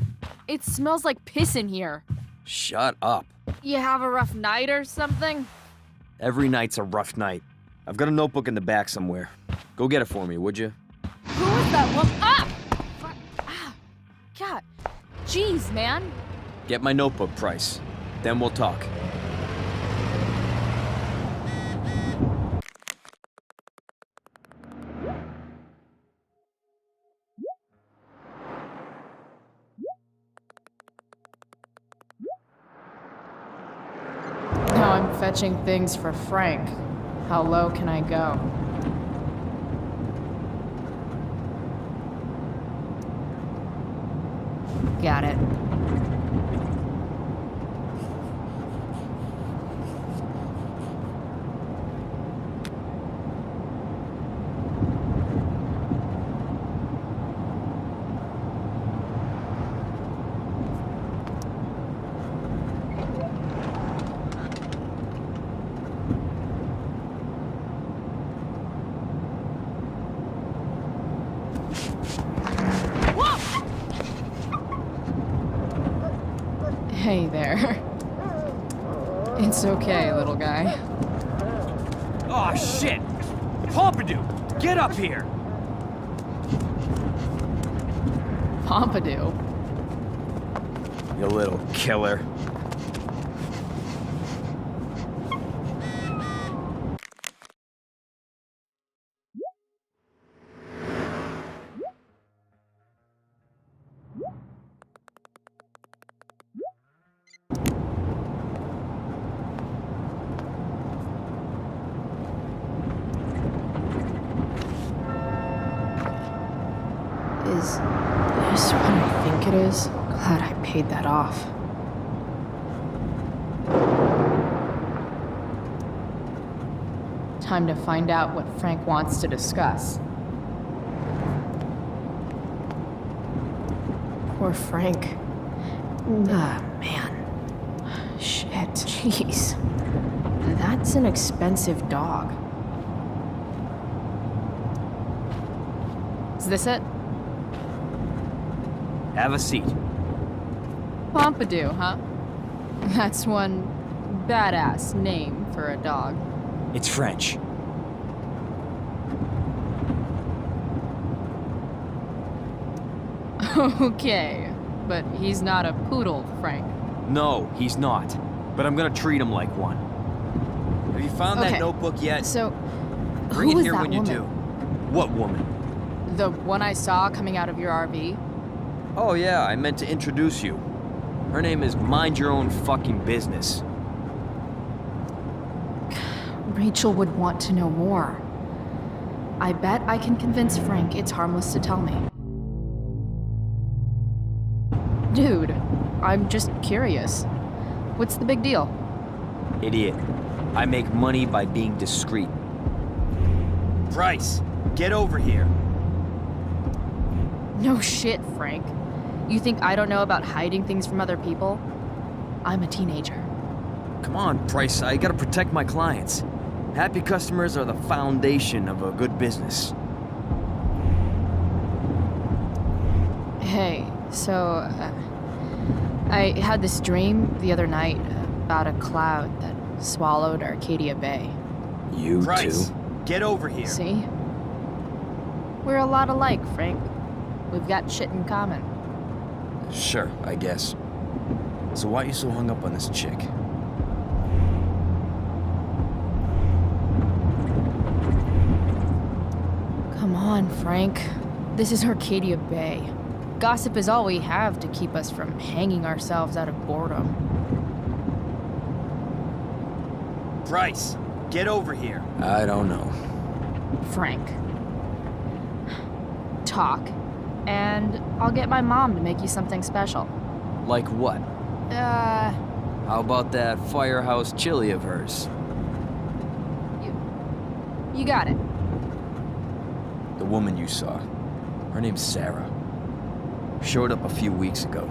It smells like piss in here. Shut up. You have a rough night or something? Every night's a rough night. I've got a notebook in the back somewhere. Go get it for me, would you? Who is that woman? Ah! Ah! God Jeez, man. Get my notebook, Price. Then we'll talk. Now I'm fetching things for Frank. How low can I go? Got it. Hey there. It's okay, little guy. Oh, shit! Pompidou, get up here! Pompidou? You little killer. Is this what I think it is? Glad I paid that off. Time to find out what Frank wants to discuss. Poor Frank. Ah, man. Shit. Jeez. That's an expensive dog. Is this it? Have a seat. Pompidou, huh? That's one badass name for a dog. It's French. Okay, but he's not a poodle, Frank. No, he's not. But I'm gonna treat him like one. Have you found Okay, that notebook yet? So, Bring who it is here that when you woman? do. What woman? The one I saw coming out of your RV? Oh yeah, I meant to introduce you. Her name is Mind Your Own Fucking Business. Rachel would want to know more. I bet I can convince Frank it's harmless to tell me. Dude, I'm just curious. What's the big deal? Idiot. I make money by being discreet. Price, get over here. No shit, Frank. You think I don't know about hiding things from other people? I'm a teenager. Come on, Price, I gotta protect my clients. Happy customers are the foundation of a good business. Hey, so, I had this dream the other night about a cloud that swallowed Arcadia Bay. You Price, too? get over here. See? We're a lot alike, Frank. We've got shit in common. Sure, I guess. So why are you so hung up on this chick? Come on, Frank. This is Arcadia Bay. Gossip is all we have to keep us from hanging ourselves out of boredom. Price, get over here. I don't know. Frank. Talk, and I'll get my mom to make you something special. Like what? How about that firehouse chili of hers? You got it. The woman you saw. Her name's Sarah. Showed up a few weeks ago.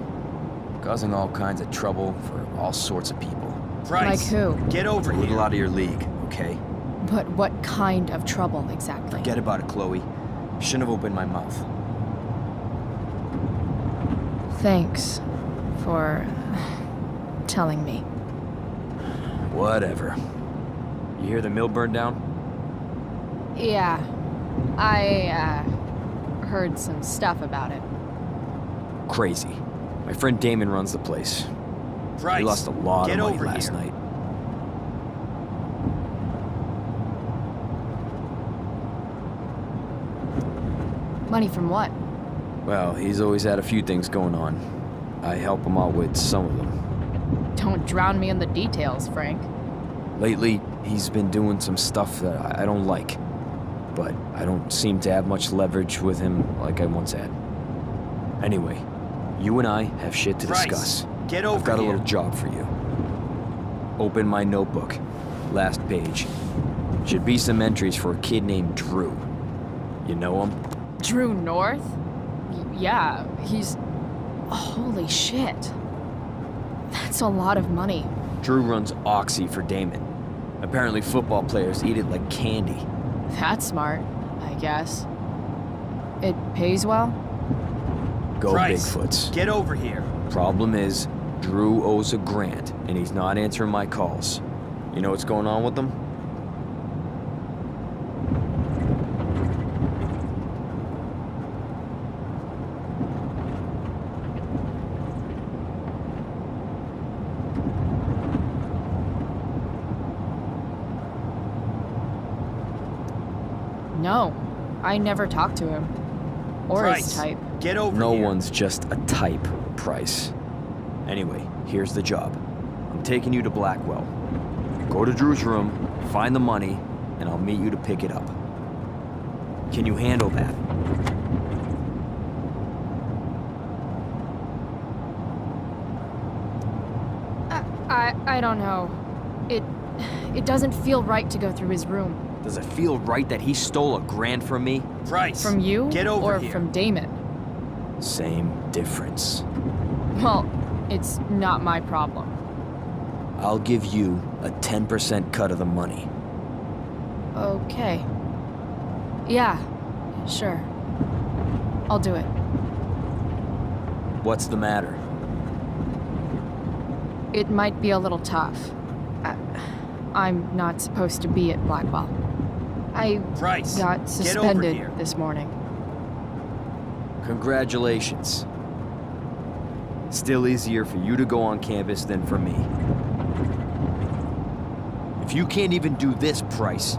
Causing all kinds of trouble for all sorts of people. Price, Like who? get over A little here. out of your league, okay? But what kind of trouble exactly? Forget about it, Chloe. Shouldn't have opened my mouth. Thanks for telling me. Whatever. You hear the mill burned down? Yeah, I heard some stuff about it. Crazy. My friend Damon runs the place. Price, He lost a lot get of money over last here. night. Money from what? Well, he's always had a few things going on. I help him out with some of them. Don't drown me in the details, Frank. Lately, he's been doing some stuff that I don't like. But I don't seem to have much leverage with him like I once had. Anyway, you and I have shit to Price, discuss. get over I've got a here. little job for you. Open my notebook. Last page. Should be some entries for a kid named Drew. You know him? Drew North? Yeah, he's... Holy shit. That's a lot of money. Drew runs Oxy for Damon. Apparently football players eat it like candy. That's smart, I guess. It pays well? Go Price, Bigfoots. get over here. Problem is, Drew owes a grant, and he's not answering my calls. You know what's going on with them? No, I never talked to him. Or his Price, type. get over No here. one's just a type, Price. Anyway, here's the job. I'm taking you to Blackwell. Go to Drew's room, find the money, and I'll meet you to pick it up. Can you handle that? I don't know. It doesn't feel right to go through his room. Does it feel right that he stole a grand from me? Price, From you? get over or here. from Damon? Same difference. Well, it's not my problem. I'll give you a 10% cut of the money. Okay. Yeah, sure. I'll do it. What's the matter? It might be a little tough. I'm not supposed to be at Blackwell. I Price, got get over suspended here. this morning. Congratulations. Still easier for you to go on campus than for me. If you can't even do this, Price,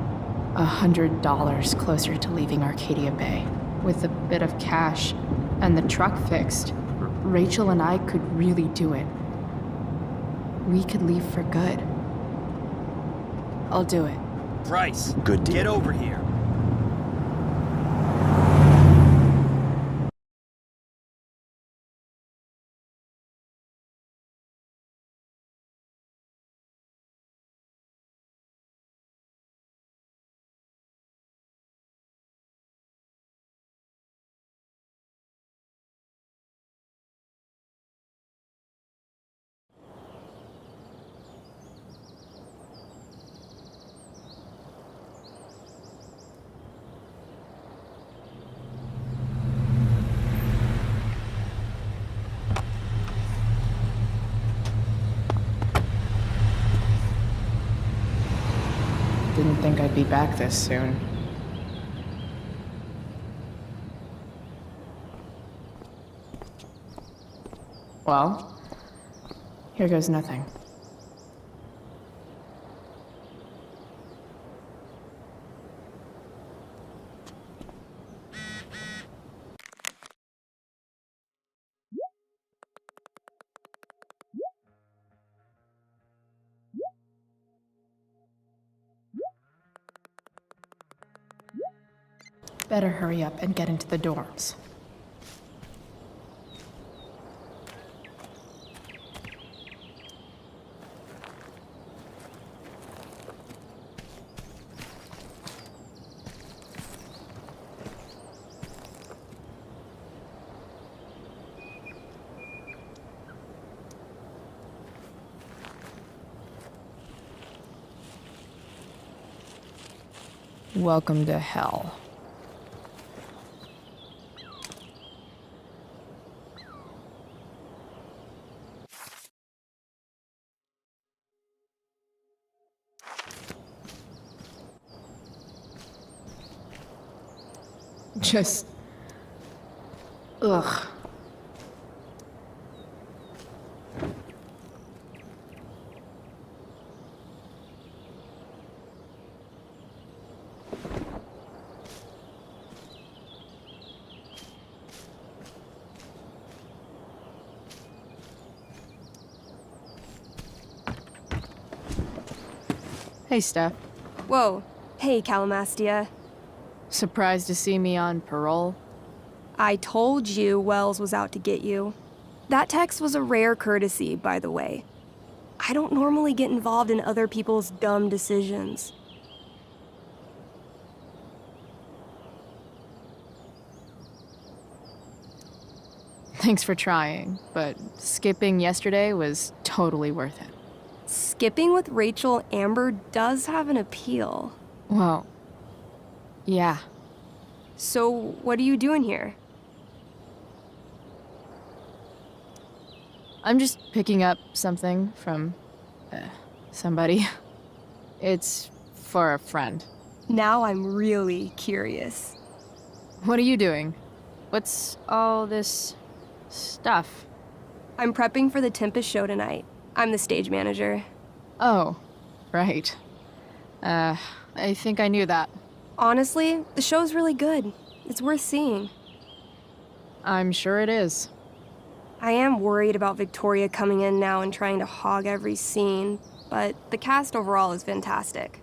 $100 closer to leaving Arcadia Bay. With a bit of cash and the truck fixed, Rachel and I could really do it. We could leave for good. I'll do it. Price, good deal. get over here. Didn't think I'd be back this soon. Well, here goes nothing. Better hurry up and get into the dorms. Welcome to hell. Just... ugh. Hey, Steph. Whoa. Hey, Calamastia. Surprised to see me on parole? I told you Wells was out to get you. That text was a rare courtesy, by the way. I don't normally get involved in other people's dumb decisions. Thanks for trying, but skipping yesterday was totally worth it. Skipping with Rachel Amber does have an appeal. Well, yeah. So, what are you doing here? I'm just picking up something from somebody. It's for a friend. Now I'm really curious. What are you doing? What's all this stuff? I'm prepping for the Tempest show tonight. I'm the stage manager. Oh, right. I think I knew that. Honestly, the show's really good. It's worth seeing. I'm sure it is. I am worried about Victoria coming in now and trying to hog every scene, but the cast overall is fantastic.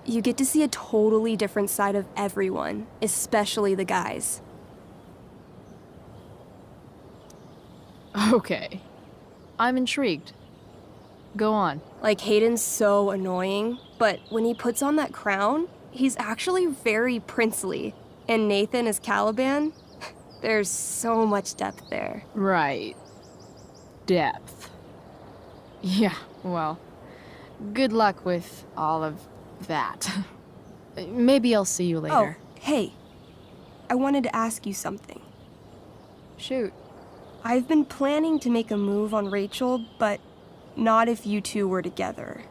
You get to see a totally different side of everyone, especially the guys. Okay. I'm intrigued. Go on. Like, Hayden's so annoying, but when he puts on that crown, he's actually very princely. And Nathan as Caliban, there's so much depth there. Right. Depth. Yeah, well, good luck with all of that. Maybe I'll see you later. Oh, hey. I wanted to ask you something. Shoot. I've been planning to make a move on Rachel, but not if you two were together.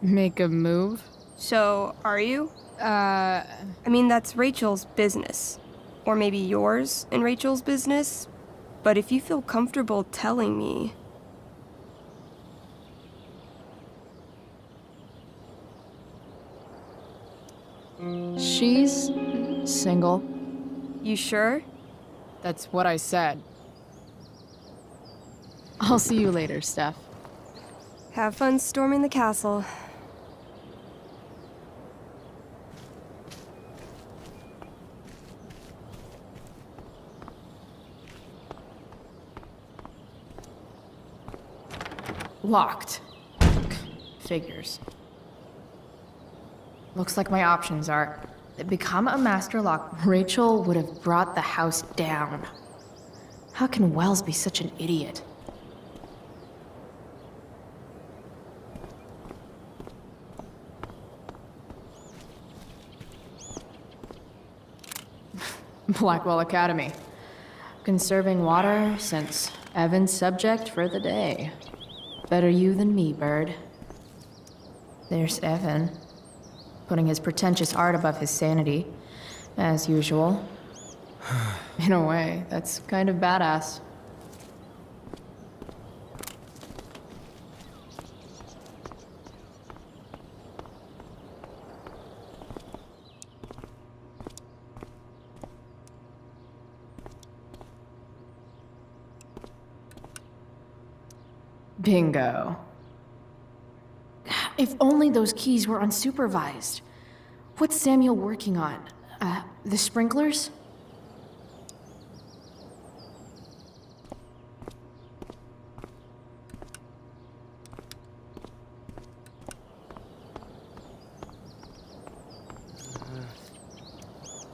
Make a move? So, are you? I mean, that's Rachel's business. Or maybe yours and Rachel's business. But if you feel comfortable telling me... She's single. You sure? That's what I said. I'll see you later, Steph. Have fun storming the castle. Locked. Figures. Looks like my options are become a master lock. Rachel would have brought the house down. How can Wells be such an idiot? Blackwell Academy. Conserving water since Evan's subject for the day. Better you than me, bird. There's Evan, putting his pretentious art above his sanity, as usual. In a way, that's kind of badass. Bingo. If only those keys were unsupervised. What's Samuel working on? The sprinklers?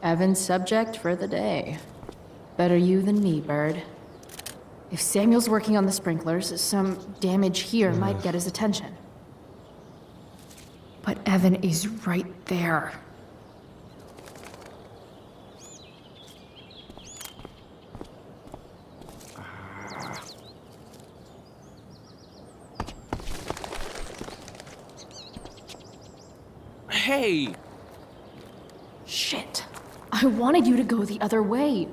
Evan's subject for the day. Better you than me, bird. If Samuel's working on the sprinklers, some damage here might get his attention. But Evan is right there. Hey! Shit. I wanted you to go the other way.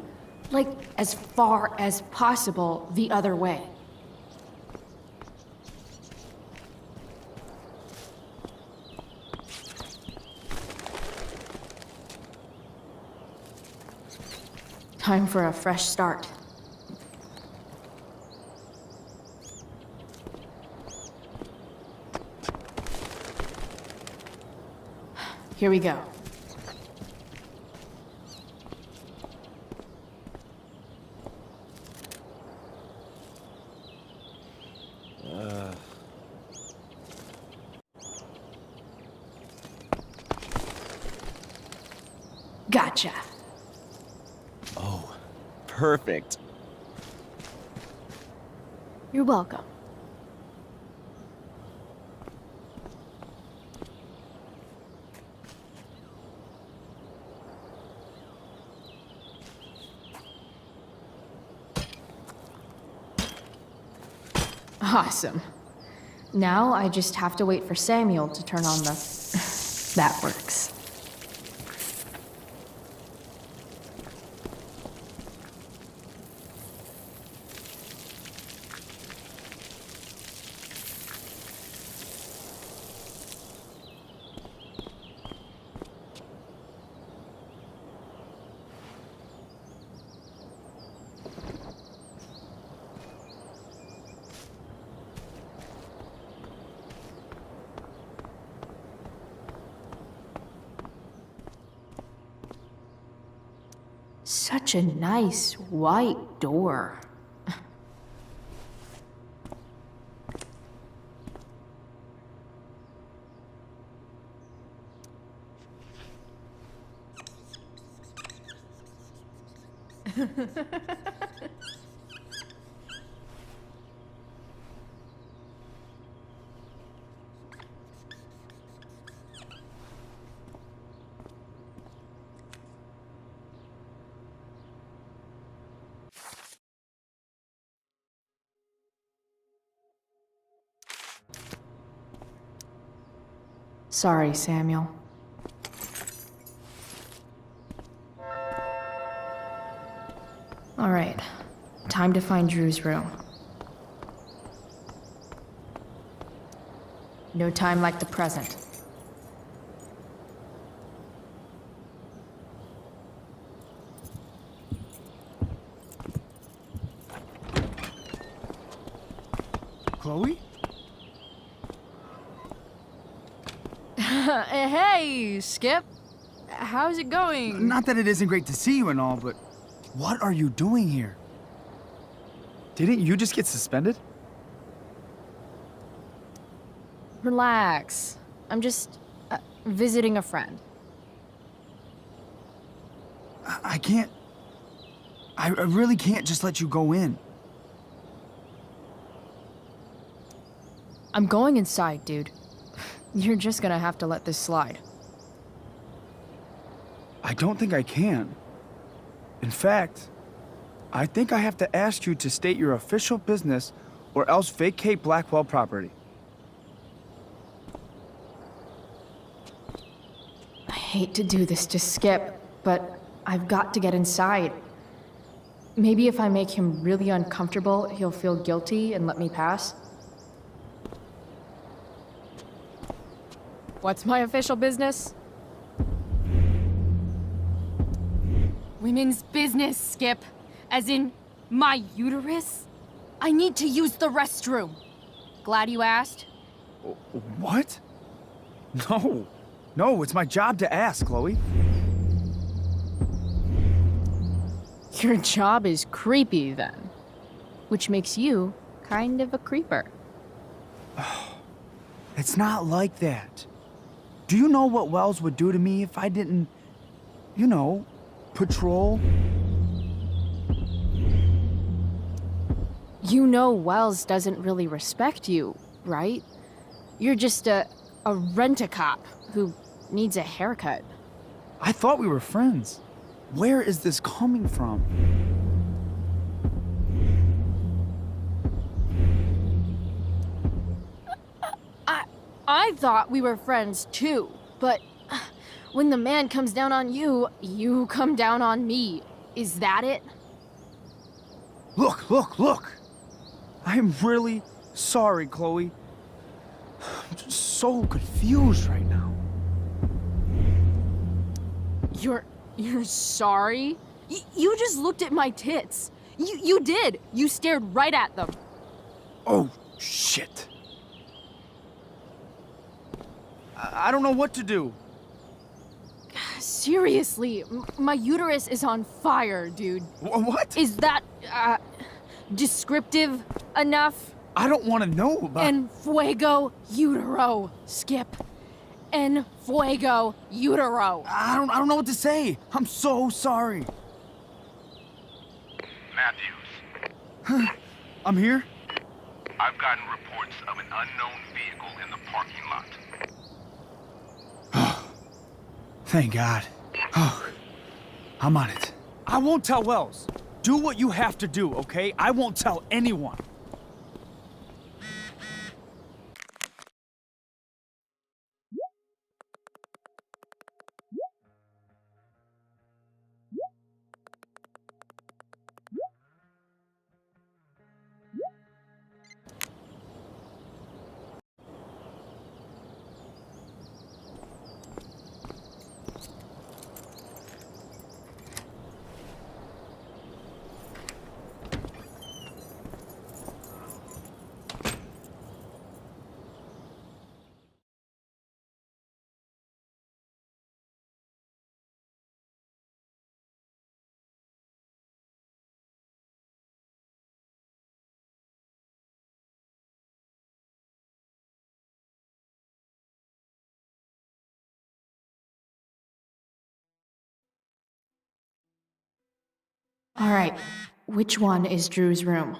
Like, as far as possible the other way. Time for a fresh start. Here we go. Gotcha. Oh, perfect. You're welcome. Awesome. Now I just have to wait for Samuel to turn on the... That works. Such a nice white door. Sorry, Samuel. All right, time to find Drew's room. No time like the present. Chloe? Hey, Skip. How's it going? Not that it isn't great to see you and all, but what are you doing here? Didn't you just get suspended? Relax. I'm just visiting a friend. I can't... I really can't just let you go in. I'm going inside, dude. You're just gonna have to let this slide. I don't think I can. In fact, I think I have to ask you to state your official business or else vacate Blackwell property. I hate to do this to Skip, but I've got to get inside. Maybe if I make him really uncomfortable, he'll feel guilty and let me pass. What's my official business? Women's business, Skip. As in, my uterus? I need to use the restroom. Glad you asked. What? No. No, it's my job to ask, Chloe. Your job is creepy, then. Which makes you kind of a creeper. It's not like that. Do you know what Wells would do to me if I didn't, you know, patrol? You know Wells doesn't really respect you, right? You're just a rent-a-cop who needs a haircut. I thought we were friends. Where is this coming from? I thought we were friends too, but when the man comes down on you, you come down on me. Is that it? Look! I'm really sorry, Chloe. I'm just so confused right now. You're sorry? You just looked at my tits. You did. You stared right at them. Oh, shit. I don't know what to do. Seriously, my uterus is on fire, dude. What? Is that, descriptive enough? I don't want to know about... En fuego utero, Skip. En fuego utero. I don't know what to say. I'm so sorry. Matthews. I'm here? I've gotten reports of an unknown vehicle in the parking lot. Thank God. Oh, I'm on it. I won't tell Wells. Do what you have to do, okay? I won't tell anyone. All right, which one is Drew's room?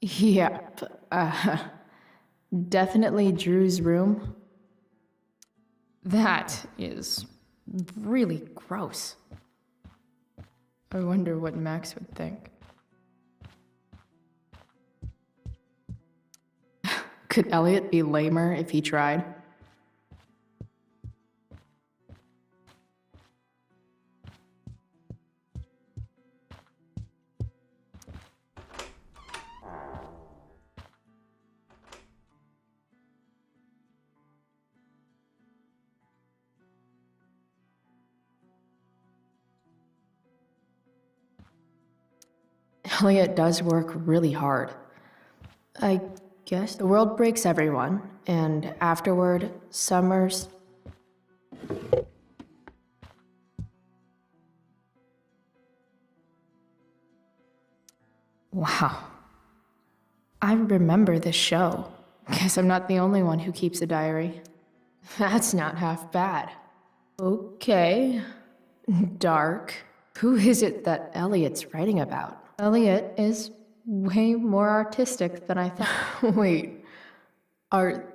Yep, definitely Drew's room. That is really gross. I wonder what Max would think. Could Elliot be lamer if he tried? Elliot does work really hard. I guess the world breaks everyone, and afterward, Summers... Wow. I remember this show. Guess I'm not the only one who keeps a diary. That's not half bad. Okay. Dark. Who is it that Elliot's writing about? Elliot is way more artistic than I thought. Wait, are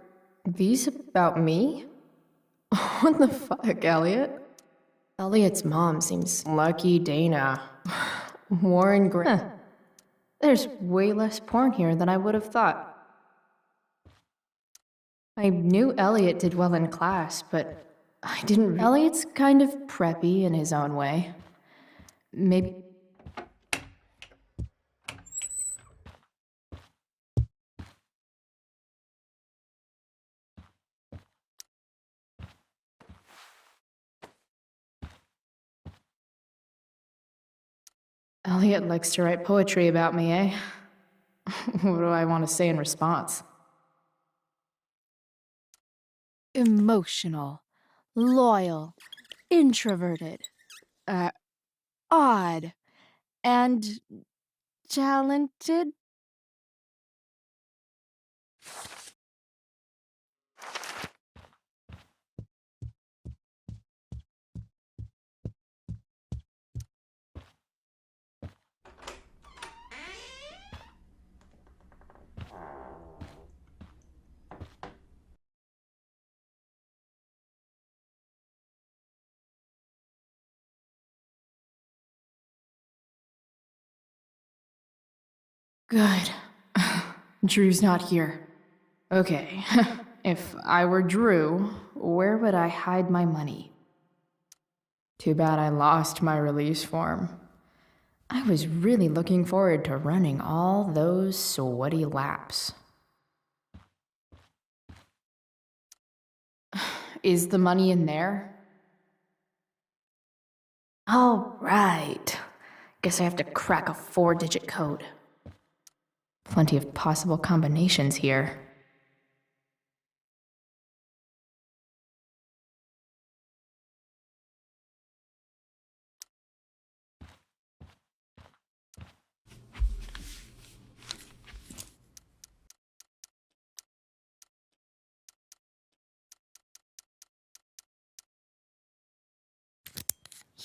these about me? What the fuck, Elliot? Elliot's mom seems Lucky Dana. Warren Gray. There's way less porn here than I would have thought. I knew Elliot did well in class, but I didn't. Elliot's kind of preppy in his own way. Maybe. Elliot likes to write poetry about me, eh? What do I want to say in response? Emotional, loyal, introverted, odd, and talented. Good. Drew's not here. Okay. If I were Drew, where would I hide my money? Too bad I lost my release form. I was really looking forward to running all those sweaty laps. Is the money in there? All right. Guess I have to crack a 4-digit code. Plenty of possible combinations here.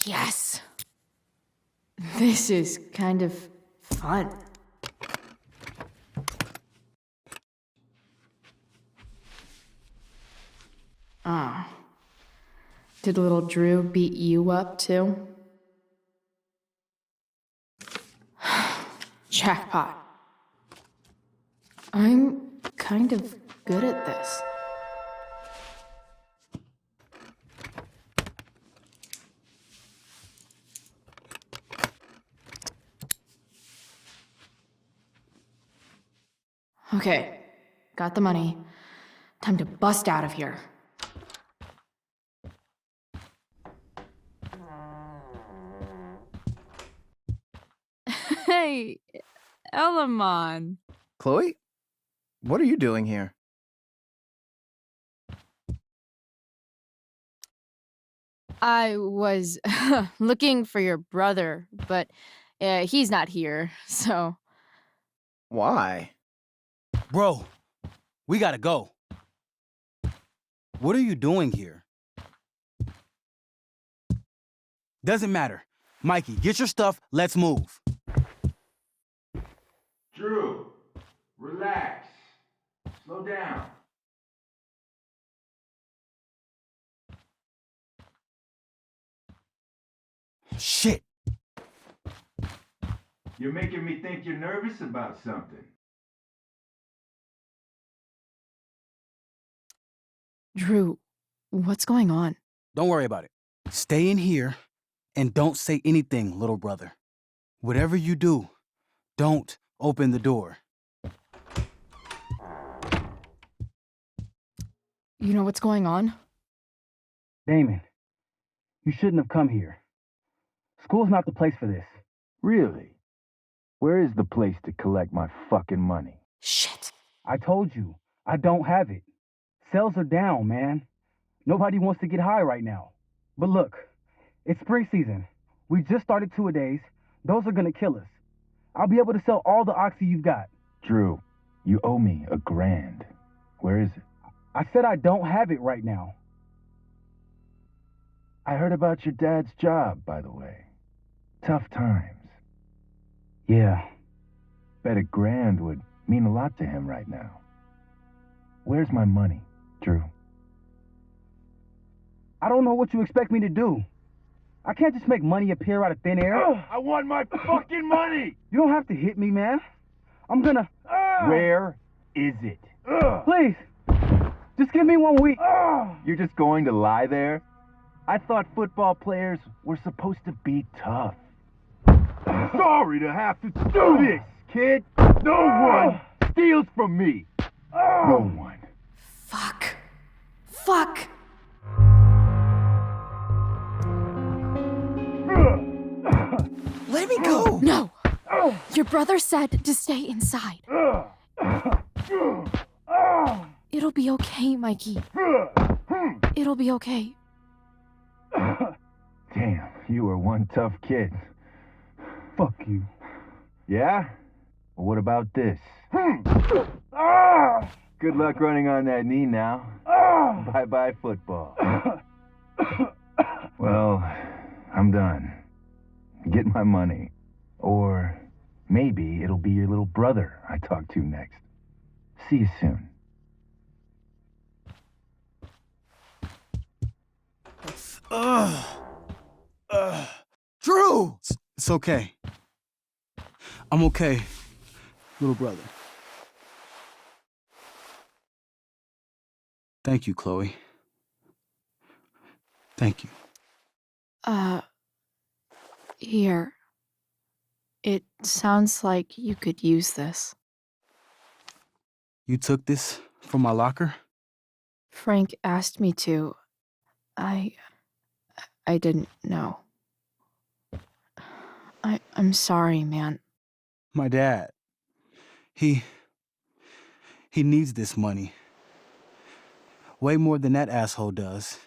Yes! This is kind of fun. Ah. Did little Drew beat you up too? Jackpot. I'm kind of good at this. Okay, got the money. Time to bust out of here. Hey, Elamon. Chloe? What are you doing here? I was looking for your brother, but he's not here, so... Why? Bro, we gotta go. What are you doing here? Doesn't matter. Mikey, get your stuff, let's move. Drew, relax. Slow down. Shit. You're making me think you're nervous about something. Drew, what's going on? Don't worry about it. Stay in here and don't say anything, little brother. Whatever you do, don't open the door. You know what's going on? Damon, you shouldn't have come here. School's not the place for this. Really? Where is the place to collect my fucking money? Shit. I told you, I don't have it. Sales are down, man. Nobody wants to get high right now. But look, it's spring season. We just started two-a-days. Those are gonna kill us. I'll be able to sell all the oxy you've got. Drew, you owe me $1,000. Where is it? I said I don't have it right now. I heard about your dad's job, by the way. Tough times. Yeah. Bet $1,000 would mean a lot to him right now. Where's my money, Drew? I don't know what you expect me to do. I can't just make money appear out of thin air. I want my fucking money! You don't have to hit me, man. I'm gonna... Where is it? Please, just give me 1 week. You're just going to lie there? I thought football players were supposed to be tough. Sorry to have to do this, kid. No one steals from me. No one. Fuck. Fuck. Let me go! No! Your brother said to stay inside. It'll be okay, Mikey. It'll be okay. Damn, you were one tough kid. Fuck you. Yeah? Well, what about this? Good luck running on that knee now. Bye-bye football. Well, I'm done. Get my money. Or maybe it'll be your little brother I talk to next. See you soon. Drew! It's okay. I'm okay, little brother. Thank you, Chloe. Thank you. Here. It sounds like you could use this. You took this from my locker? Frank asked me to. I didn't know. I'm sorry, man. My dad. He needs this money. Way more than that asshole does.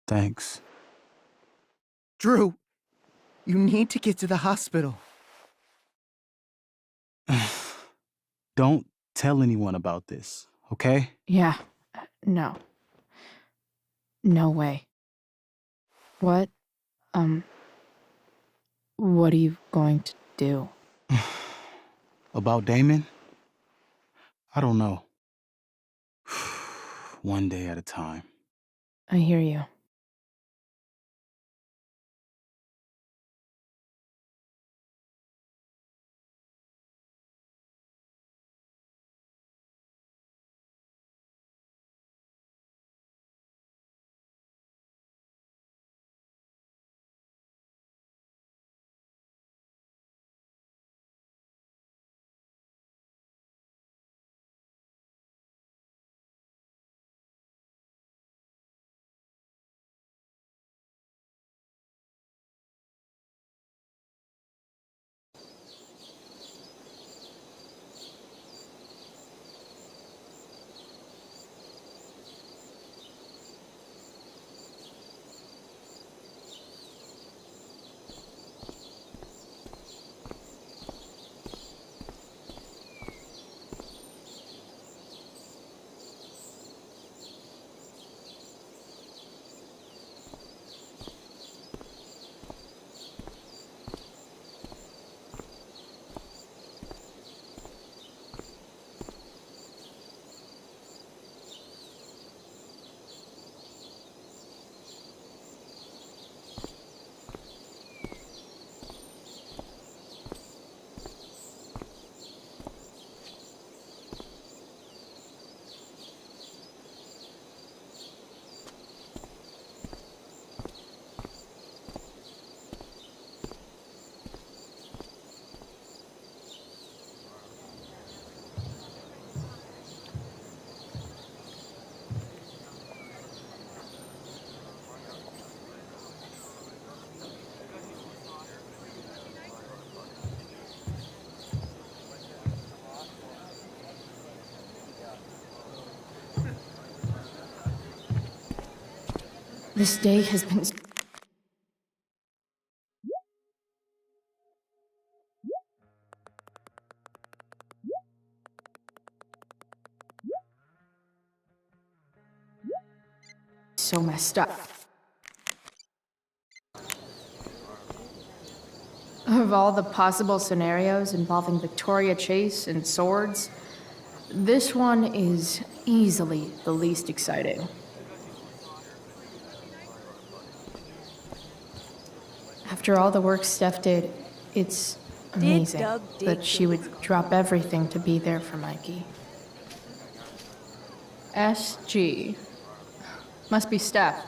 Thanks. Drew, you need to get to the hospital. Don't tell anyone about this, okay? Yeah. No. No way. What are you going to do? About Damon? I don't know. One day at a time. I hear you. This day has been so messed up. Of all the possible scenarios involving Victoria Chase and swords, this one is easily the least exciting. After all the work Steph did, it's amazing that she would drop everything to be there for Mikey. SG. Must be Steph.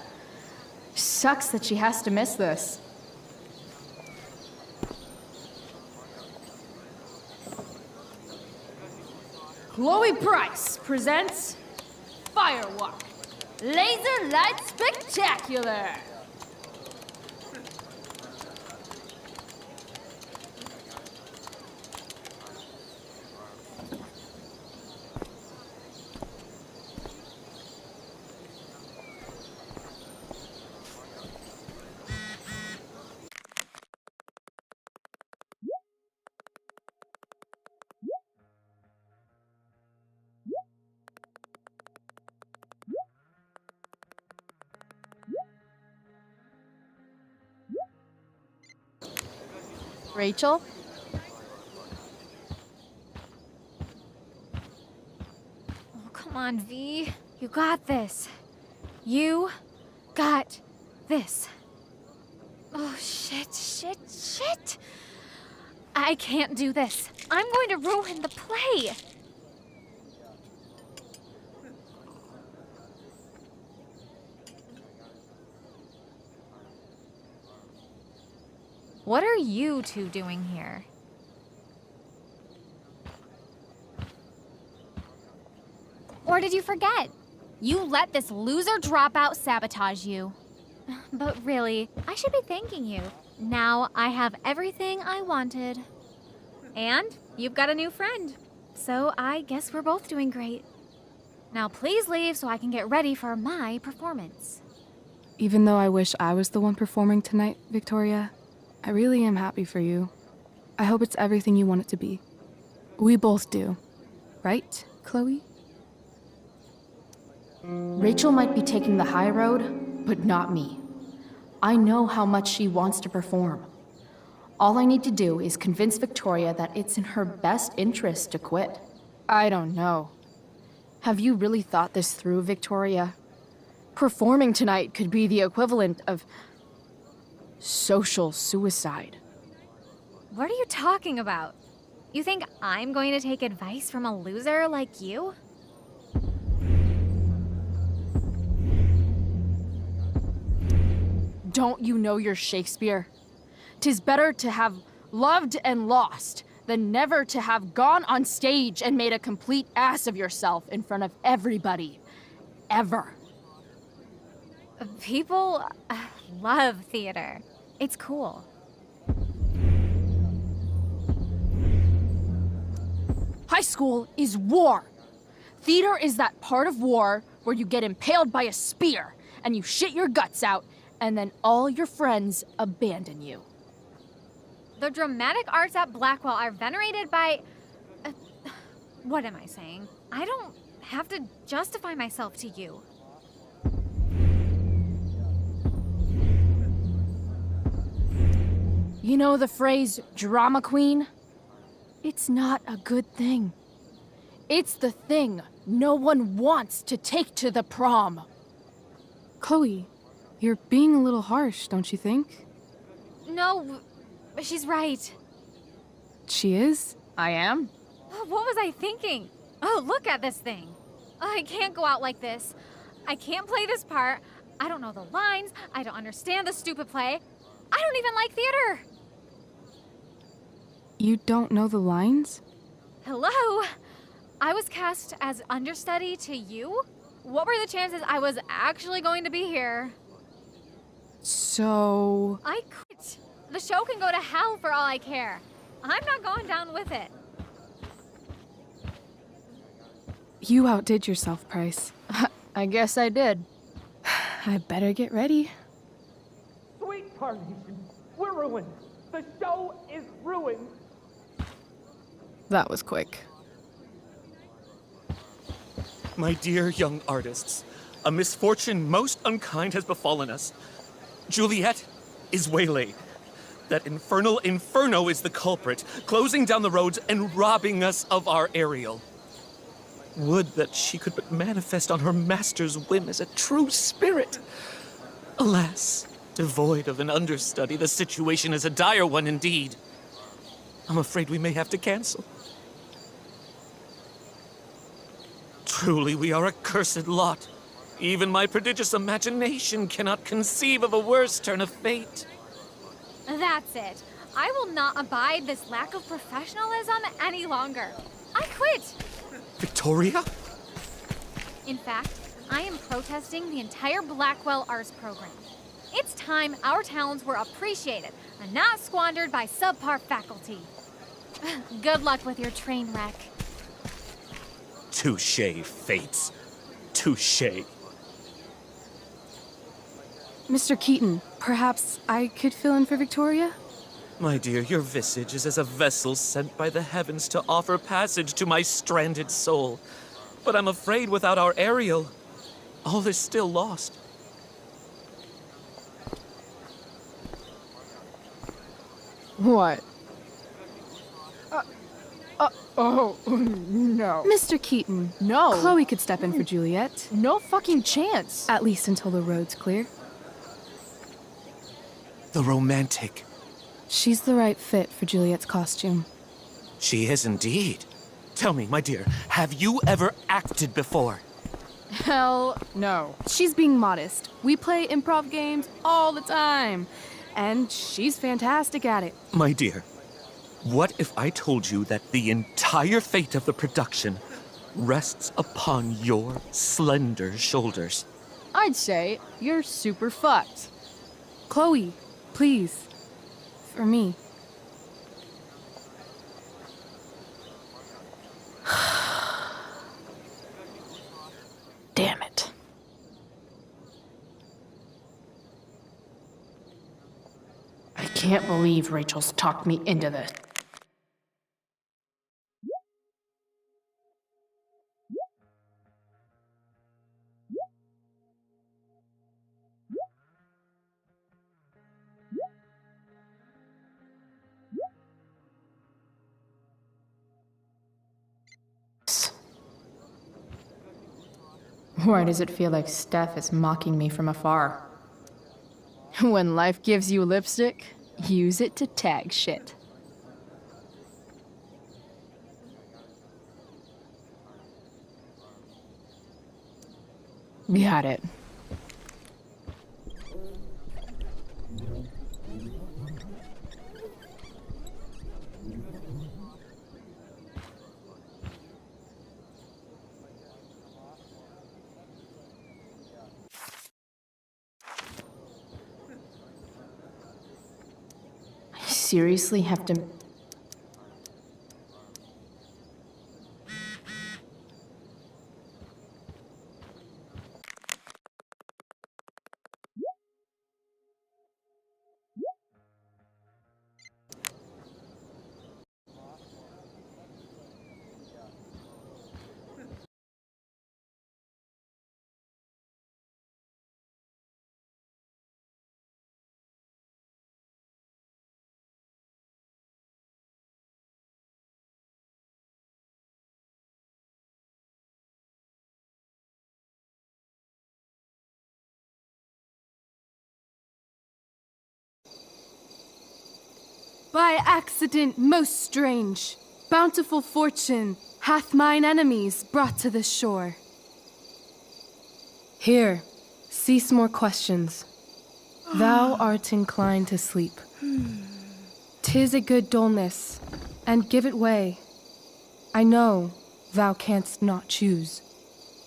Sucks that she has to miss this. Chloe Price presents Firewalk, Laser Light Spectacular. Rachel? Oh, come on, V. You got this. You got this. Oh, shit. I can't do this. I'm going to ruin the play. What are you two doing here? Or did you forget? You let this loser dropout sabotage you. But really, I should be thanking you. Now I have everything I wanted. And you've got a new friend. So I guess we're both doing great. Now please leave so I can get ready for my performance. Even though I wish I was the one performing tonight, Victoria, I really am happy for you. I hope it's everything you want it to be. We both do. Right, Chloe? Rachel might be taking the high road, but not me. I know how much she wants to perform. All I need to do is convince Victoria that it's in her best interest to quit. I don't know. Have you really thought this through, Victoria? Performing tonight could be the equivalent of social suicide. What are you talking about? You think I'm going to take advice from a loser like you? Don't you know your Shakespeare? 'Tis better to have loved and lost than never to have gone on stage and made a complete ass of yourself in front of everybody. Ever. People love theater. It's cool. High school is war. Theater is that part of war where you get impaled by a spear and you shit your guts out and then all your friends abandon you. The dramatic arts at Blackwell are venerated by... what am I saying? I don't have to justify myself to you. You know the phrase, drama queen? It's not a good thing. It's the thing no one wants to take to the prom. Chloe, you're being a little harsh, don't you think? No, she's right. She is? I am? What was I thinking? Oh, look at this thing. I can't go out like this. I can't play this part. I don't know the lines. I don't understand the stupid play. I don't even like theater. You don't know the lines? Hello? I was cast as understudy to you? What were the chances I was actually going to be here? So... I quit. The show can go to hell for all I care. I'm not going down with it. You outdid yourself, Price. I guess I did. I better get ready. Sweet Carnation, we're ruined. The show is ruined. That was quick. My dear young artists, a misfortune most unkind has befallen us. Juliet is waylaid. That infernal Inferno is the culprit, closing down the roads and robbing us of our Ariel. Would that she could but manifest on her master's whim as a true spirit. Alas, devoid of an understudy, the situation is a dire one indeed. I'm afraid we may have to cancel. Truly, we are a cursed lot. Even my prodigious imagination cannot conceive of a worse turn of fate. That's it. I will not abide this lack of professionalism any longer. I quit. Victoria? In fact, I am protesting the entire Blackwell Arts program. It's time our talents were appreciated and not squandered by subpar faculty. Good luck with your train wreck. Touché, Fates. Touché. Mr. Keaton, perhaps I could fill in for Victoria? My dear, your visage is as a vessel sent by the heavens to offer passage to my stranded soul. But I'm afraid without our Ariel, all is still lost. What? Oh, no. Mr. Keaton. No. Chloe could step in for Juliet. No fucking chance. At least until the road's clear. The romantic. She's the right fit for Juliet's costume. She is indeed. Tell me, my dear, have you ever acted before? Hell no. She's being modest. We play improv games all the time. and she's fantastic at it. My dear, what if I told you that the entire fate of the production rests upon your slender shoulders? I'd say you're super fucked. Chloe, please. For me. Damn it. I can't believe Rachel's talked me into this. Why does it feel like Steph is mocking me from afar? When life gives you lipstick, use it to tag shit. Got it. I seriously have to... By accident most strange, bountiful fortune hath mine enemies brought to this shore. Here, cease more questions. Thou art inclined to sleep. 'Tis a good dullness, and give it way. I know thou canst not choose.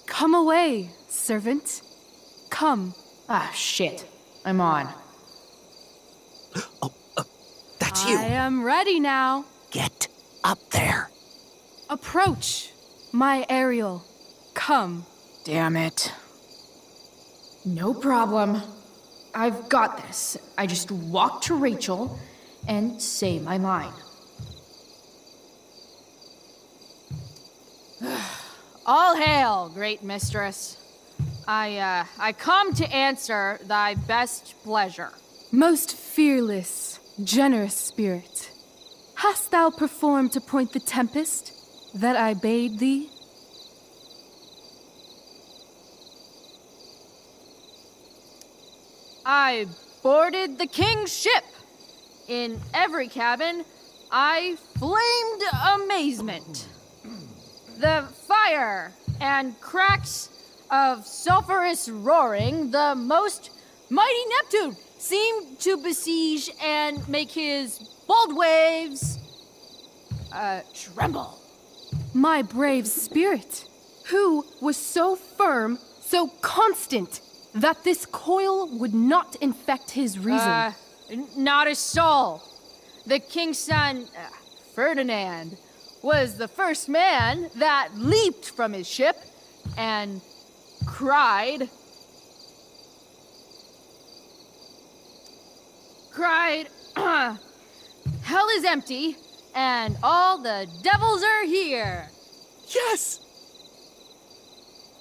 Come away, servant. Come. Ah, shit. I'm on. That's you. I am ready now. Get up there. Approach, my Ariel. Come. Damn it. No problem. I've got this. I just walk to Rachel and say my line. All hail, great mistress. I come to answer thy best pleasure. Most fearless, generous spirit, hast thou performed to point the tempest that I bade thee? I boarded the king's ship. In every cabin, I flamed amazement. The fire and cracks of sulphurous roaring, the most mighty Neptune seemed to besiege and make his bold waves tremble. My brave spirit, who was so firm, so constant, that this coil would not infect his reason. Not a soul. The king's son, Ferdinand, was the first man that leaped from his ship and cried, hell is empty, and all the devils are here. Yes!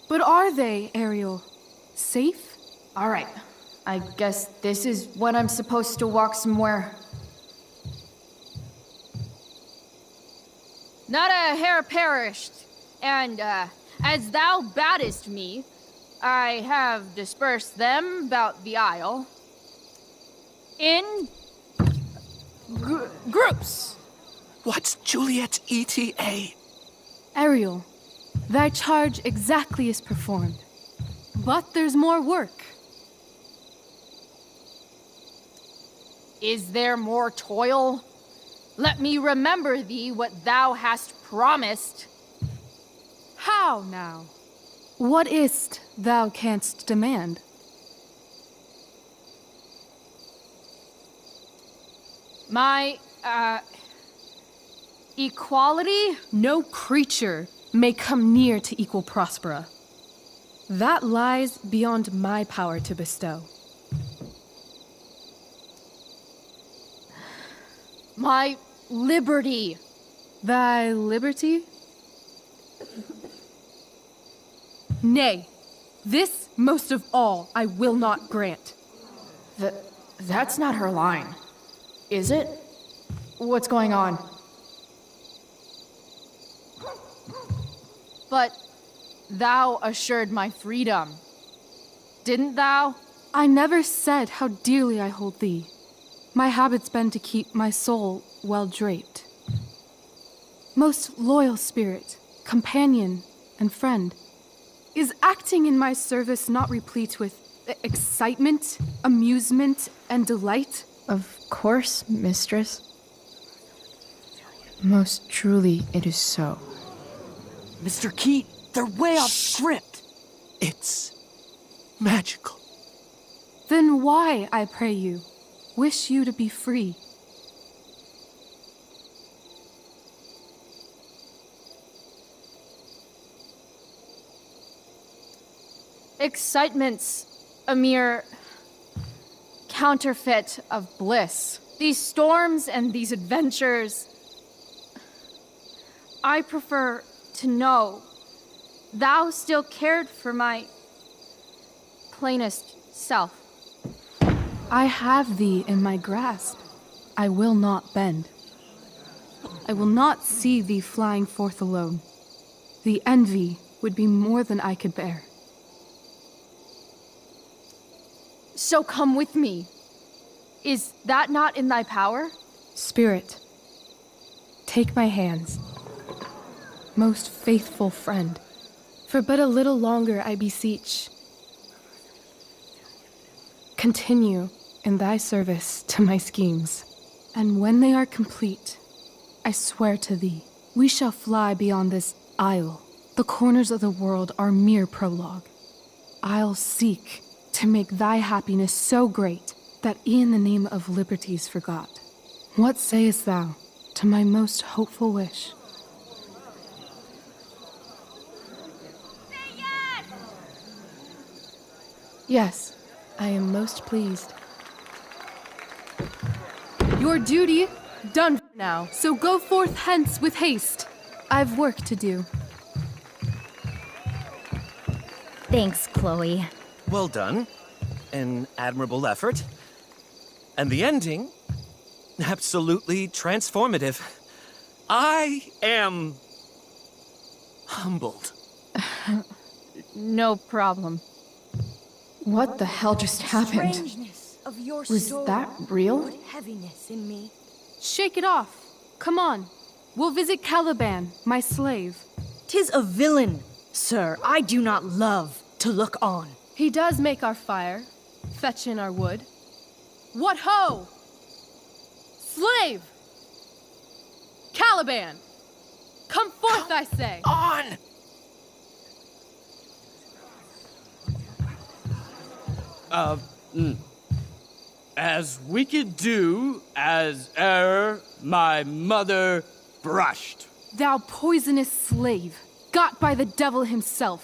But are they, Ariel? Safe? All right. I guess this is when I'm supposed to walk somewhere. Not a hair perished, and as thou badest me, I have dispersed them about the isle in groups. What's Juliet's ETA? Ariel, thy charge exactly is performed. But there's more work. Is there more toil? Let me remember thee what thou hast promised. How now? What is't thou canst demand? My, equality? No creature may come near to equal Prospera. That lies beyond my power to bestow. My liberty. Thy liberty? Nay, this most of all I will not grant. That's not her line, is it? What's going on? But thou assured my freedom, didn't thou? I never said how dearly I hold thee. My habit's been to keep my soul well draped. Most loyal spirit, companion, and friend, is acting in my service not replete with excitement, amusement, and delight? Of course, mistress. Most truly it is so. Mr. Keat, they're way off script. It's magical. Then why, I pray you, wish you to be free? Excitement's a mere counterfeit of bliss. These storms and these adventures, I prefer to know thou still cared for my plainest self. I have thee in my grasp. I will not bend. I will not see thee flying forth alone. The envy would be more than I could bear. So come with me. Is that not in thy power? Spirit, take my hands. Most faithful friend, for but a little longer I beseech. Continue in thy service to my schemes, and when they are complete, I swear to thee, we shall fly beyond this isle. The corners of the world are mere prologue. I'll seek to make thy happiness so great that e'en the name of liberty's forgot. What sayest thou to my most hopeful wish? Yes, I am most pleased. Your duty done now, so go forth hence with haste. I've work to do. Thanks, Chloe. Well done. An admirable effort. And the ending, absolutely transformative. I am humbled. No problem. What the hell just happened? Strangeness of your Was story that real? put heaviness in me. Shake it off. Come on. We'll visit Caliban, my slave. 'Tis a villain, sir, I do not love to look on. He does make our fire, fetch in our wood. What ho! Slave! Caliban! Come forth, I say! On! As we could do as e'er my mother brushed. Thou poisonous slave, got by the devil himself,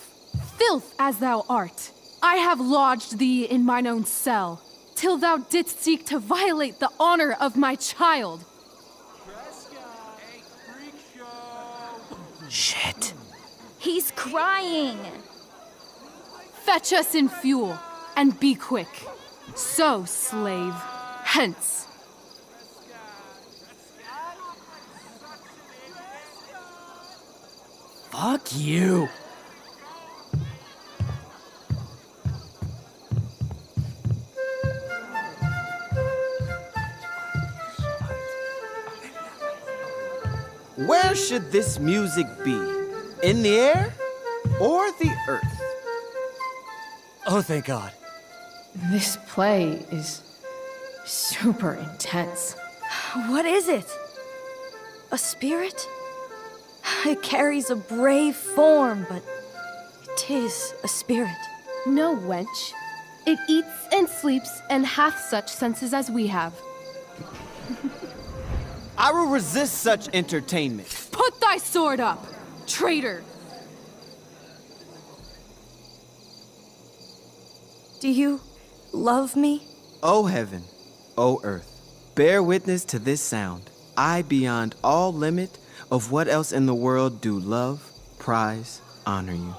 filth as thou art, I have lodged thee in mine own cell, till thou didst seek to violate the honor of my child. Shit. He's crying. Fetch us in fuel, and be quick. So, slave, hence. Fuck you. Where should this music be? In the air or the earth? Oh, thank God. This play is Super intense. What is it? A spirit? It carries a brave form, but it is a spirit. No, wench. It eats and sleeps and hath such senses as we have. I will resist such entertainment. Put thy sword up, traitor! Do you love me? O heaven, O earth, bear witness to this sound. I, beyond all limit of what else in the world, do love, prize, honor you.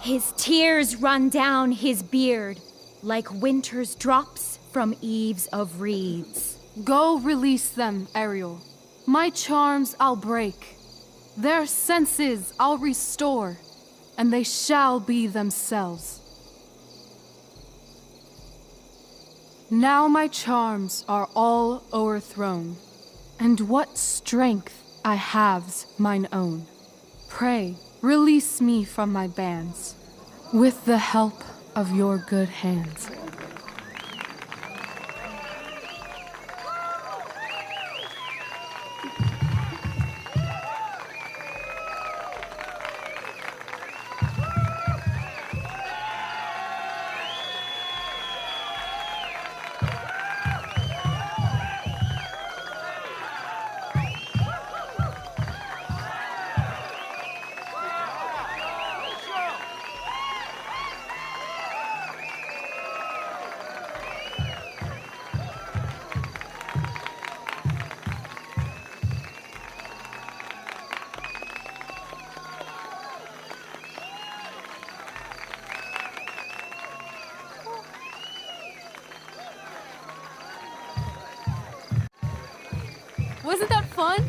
His tears run down his beard like winter's drops from eaves of reeds. Go release them, Ariel. My charms I'll break. Their senses I'll restore, and they shall be themselves. Now my charms are all o'erthrown, and what strength I have's mine own. Pray, release me from my bands, with the help of your good hands. Wasn't that fun?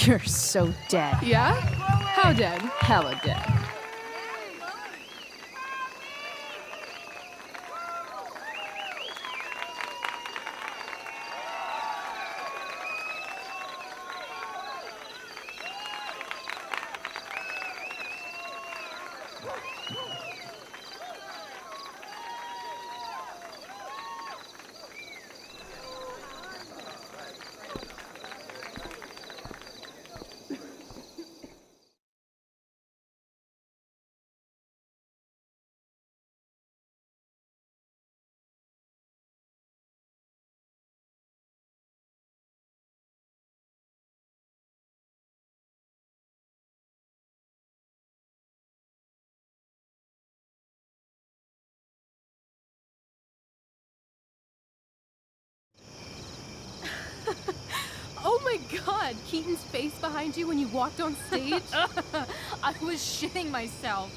You're so dead. Yeah? How dead? Hella dead. Oh my god, Keaton's face behind you when you walked on stage? I was shitting myself.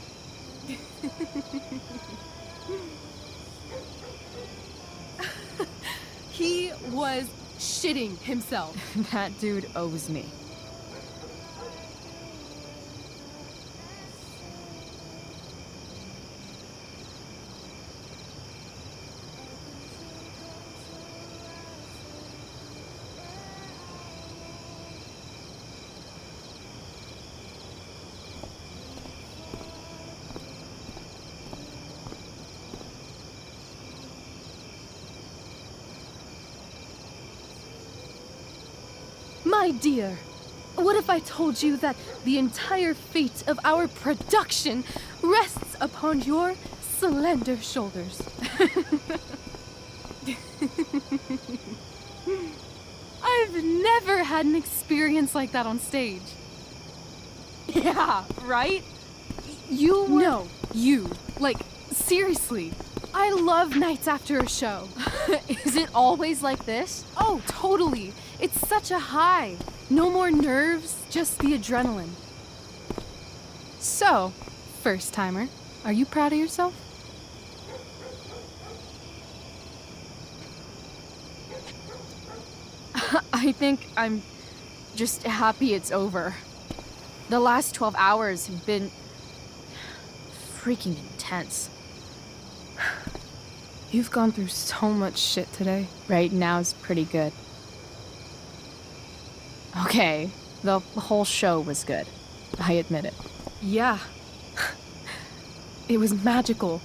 He was shitting himself. That dude owes me. My dear, what if I told you that the entire fate of our production rests upon your slender shoulders? I've never had an experience like that on stage. Yeah, right? You were... No, you. Like, seriously. I love nights after a show. Is it always like this? Oh, totally. It's such a high. No more nerves, just the adrenaline. So, first timer, are you proud of yourself? I think I'm just happy it's over. The last 12 hours have been freaking intense. You've gone through so much shit today. Right now's pretty good. Okay, the whole show was good. I admit it. Yeah. It was magical.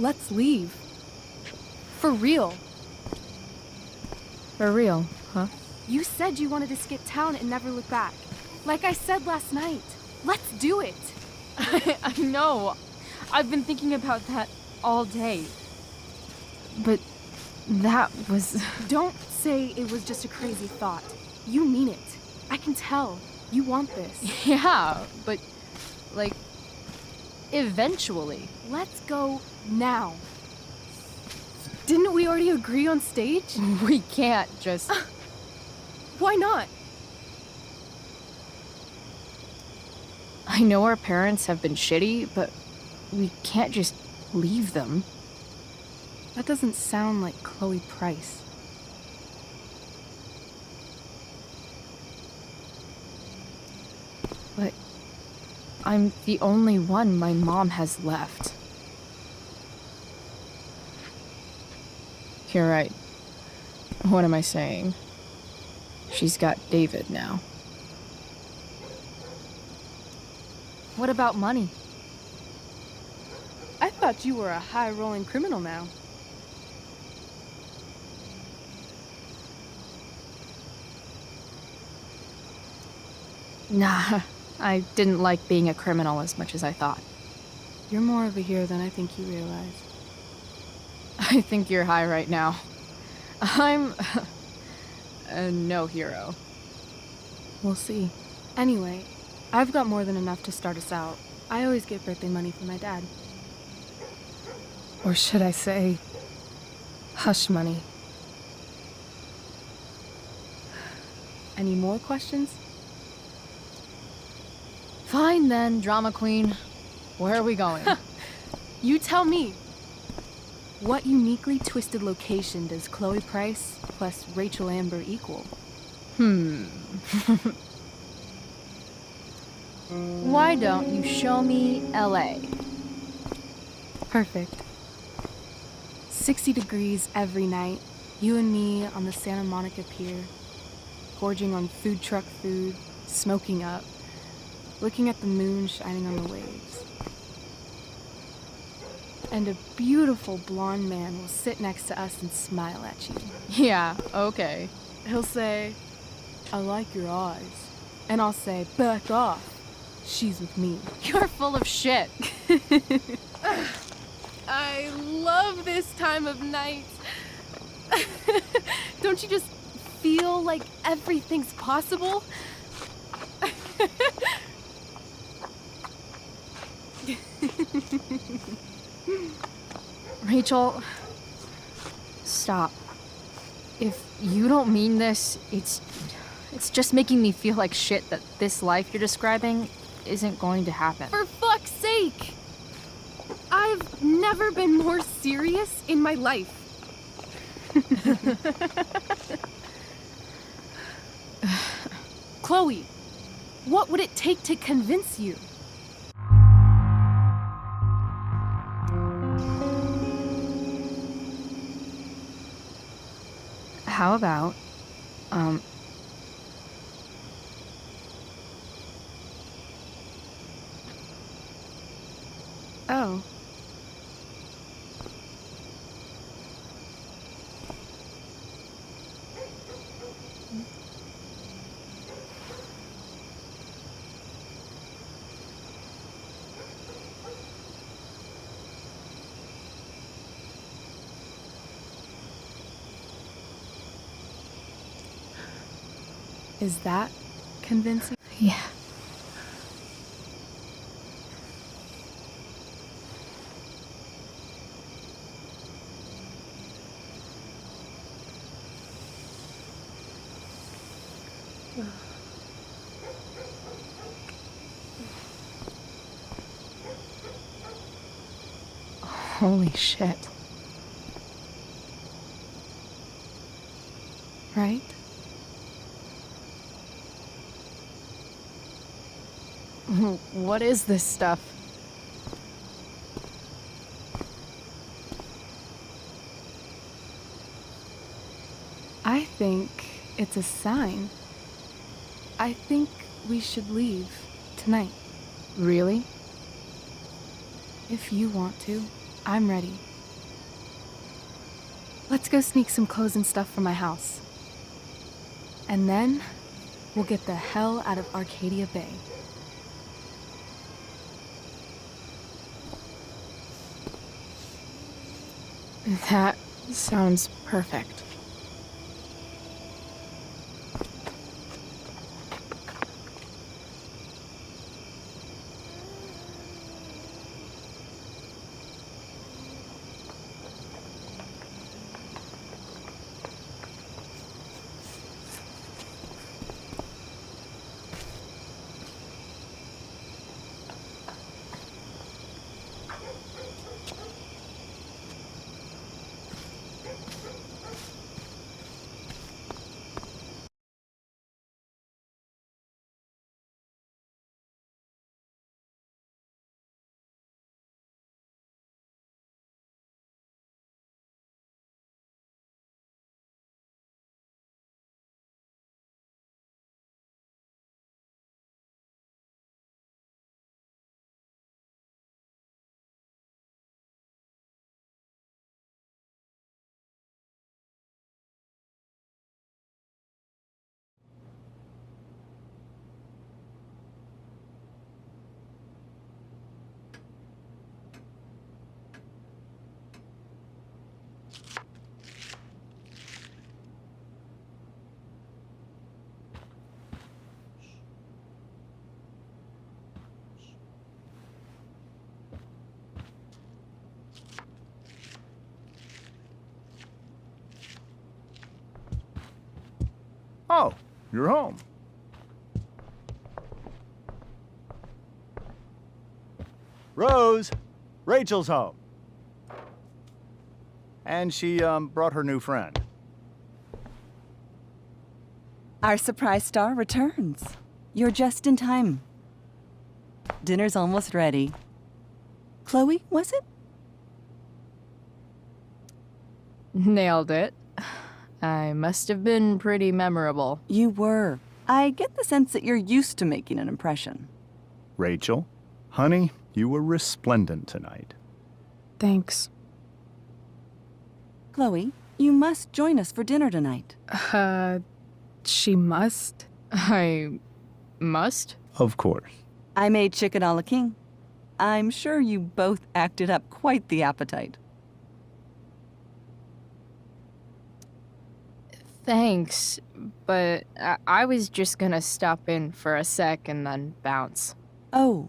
let's leave. For real. For real, huh? You said you wanted to skip town and never look back. Like I said last night. Let's do it. I know. I've been thinking about that all day. But that was... Don't say it was just a crazy thought. You mean it. I can tell. You want this. Yeah, but, like, eventually. Let's go now. Didn't we already agree on stage? We can't just... Why not? I know our parents have been shitty, but we can't just leave them. That doesn't sound like Chloe Price. But I'm the only one my mom has left. You're right. What am I saying? She's got David now. What about money? I thought you were a high-rolling criminal now. Nah, I didn't like being a criminal as much as I thought. You're more of a hero than I think you realize. I think you're high right now. I'm no hero. We'll see. Anyway, I've got more than enough to start us out. I always get birthday money from my dad. Or should I say, hush money. Any more questions? Fine then, drama queen. Where are we going? You tell me. What uniquely twisted location does Chloe Price plus Rachel Amber equal? Why don't you show me LA? Perfect. 60 degrees every night. You and me on the Santa Monica Pier, gorging on food truck food, smoking up, looking at the moon shining on the waves. And a beautiful blonde man will sit next to us and smile at you. Yeah, okay. He'll say, I like your eyes. And I'll say, back off. She's with me. You're full of shit. I love this time of night. Don't you just feel like everything's possible? Rachel, stop. If you don't mean this, it's just making me feel like shit that this life you're describing isn't going to happen. For fuck's sake! I've never been more serious in my life. Chloe, what would it take to convince you? How about, Oh. Is that convincing? Yeah. Holy shit. Right? What is this stuff? I think it's a sign. I think we should leave tonight. Really? If you want to, I'm ready. Let's go sneak some clothes and stuff from my house. And then, we'll get the hell out of Arcadia Bay. That sounds perfect. Oh, you're home. Rose, Rachel's home. And she, brought her new friend. Our surprise star returns. You're just in time. Dinner's almost ready. Chloe, was it? Nailed it. I must have been pretty memorable. You were. I get the sense that you're used to making an impression. Rachel, honey, you were resplendent tonight. Thanks. Chloe, you must join us for dinner tonight. She must? I must? Of course. I made chicken a la king. I'm sure you both acted up quite the appetite. Thanks, but I was just gonna stop in for a sec and then bounce. Oh,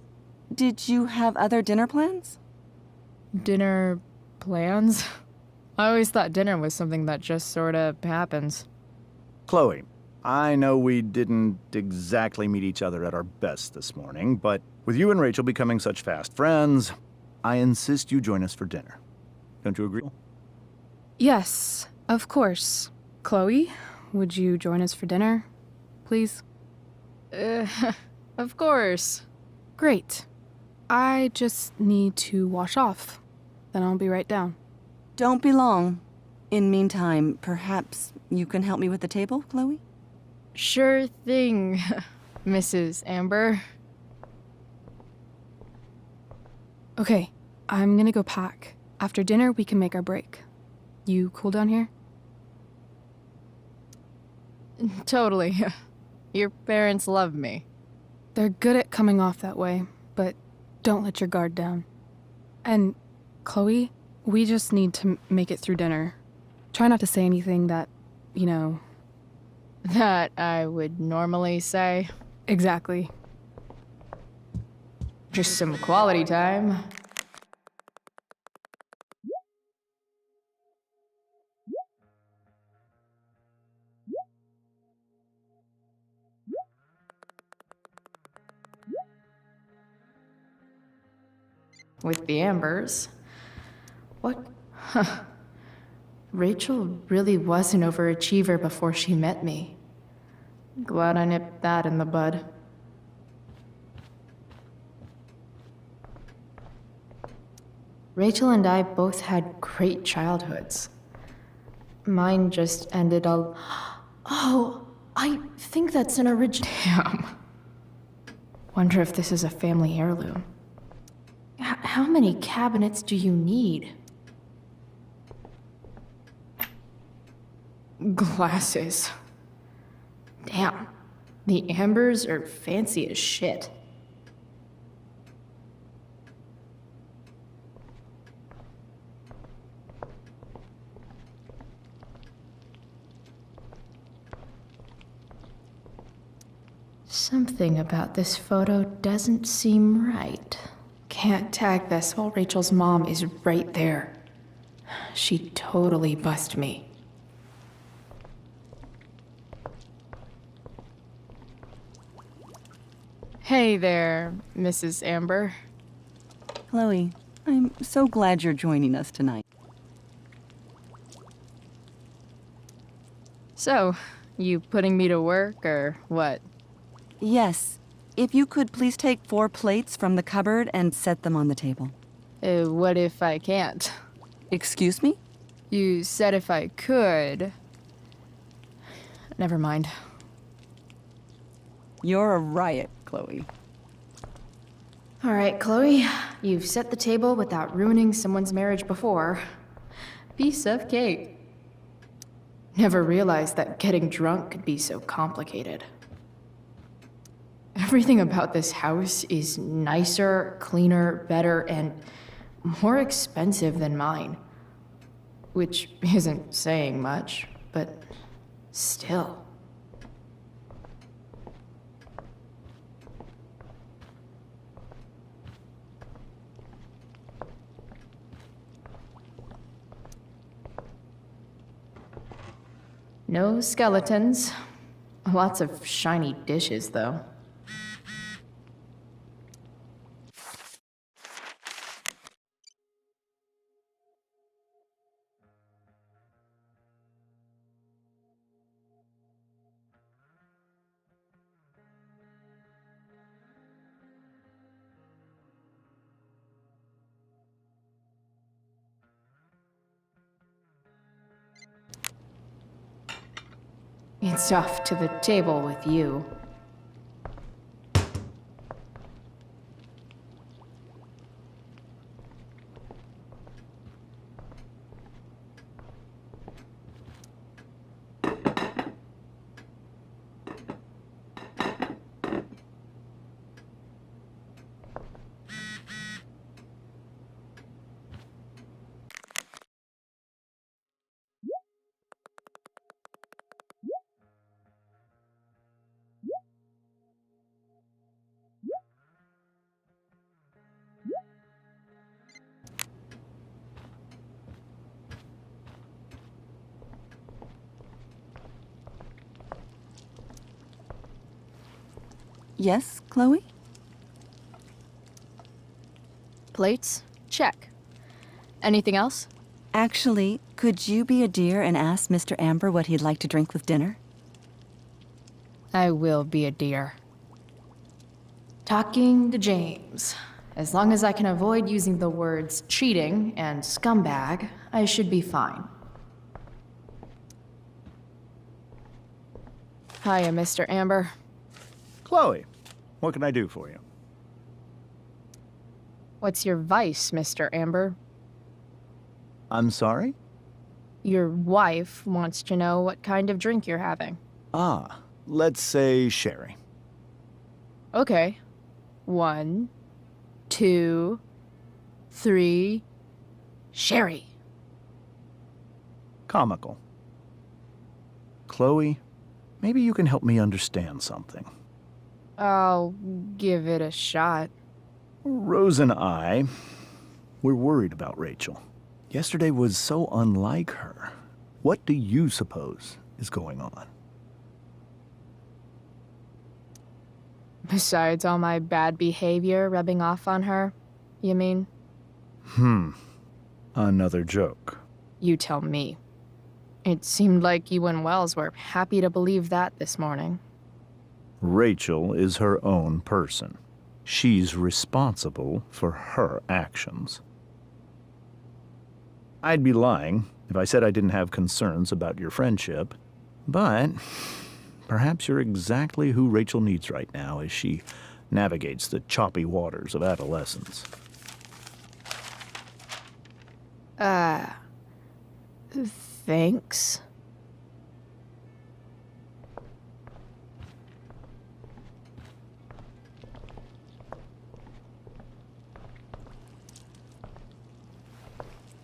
did you have other dinner plans? Dinner plans? I always thought dinner was something that just sorta happens. Chloe, I know we didn't exactly meet each other at our best this morning, but with you and Rachel becoming such fast friends, I insist you join us for dinner. Don't you agree? Yes, of course. Chloe, would you join us for dinner, please? Of course. Great. I just need to wash off. Then I'll be right down. Don't be long. In meantime, perhaps you can help me with the table, Chloe? Sure thing, Mrs. Amber. Okay, I'm gonna go pack. After dinner, we can make our break. You cool down here? Totally. Your parents love me. They're good at coming off that way, but don't let your guard down. And, Chloe, we just need to make it through dinner. Try not to say anything that, That I would normally say. Exactly. Just some quality time. With the Ambers. What? Huh. Rachel really was an overachiever before she met me. Glad I nipped that in the bud. Rachel and I both had great childhoods. Mine just ended all. Oh, I think that's an original. Damn. Wonder if this is a family heirloom. How many cabinets do you need? Glasses. Damn. The Ambers are fancy as shit. Something about this photo doesn't seem right. Can't tag this while Rachel's mom is right there. She'd totally bust me. Hey there, Mrs. Amber. Chloe, I'm so glad you're joining us tonight. So, you putting me to work, or what? Yes. If you could please take 4 plates from the cupboard and set them on the table. What if I can't? Excuse me? You said if I could. Never mind. You're a riot, Chloe. All right, Chloe. You've set the table without ruining someone's marriage before. Piece of cake. Never realized that getting drunk could be so complicated. Everything about this house is nicer, cleaner, better, and more expensive than mine. Which isn't saying much, but still. No skeletons. Lots of shiny dishes, though. It's off to the table with you. Yes, Chloe? Plates? Check. Anything else? Actually, could you be a dear and ask Mr. Amber what he'd like to drink with dinner? I will be a dear. Talking to James. As long as I can avoid using the words cheating and scumbag, I should be fine. Hiya, Mr. Amber. Chloe, what can I do for you? What's your vice, Mr. Amber? I'm sorry? Your wife wants to know what kind of drink you're having. Ah, let's say sherry. Okay. 1, 2, 3. Sherry. Comical. Chloe, maybe you can help me understand something. I'll give it a shot. Rose and I, we're worried about Rachel. Yesterday was so unlike her. What do you suppose is going on? Besides all my bad behavior rubbing off on her, you mean? Another joke. You tell me. It seemed like you and Wells were happy to believe that this morning. Rachel is her own person. She's responsible for her actions. I'd be lying if I said I didn't have concerns about your friendship, but perhaps you're exactly who Rachel needs right now as she navigates the choppy waters of adolescence. Thanks.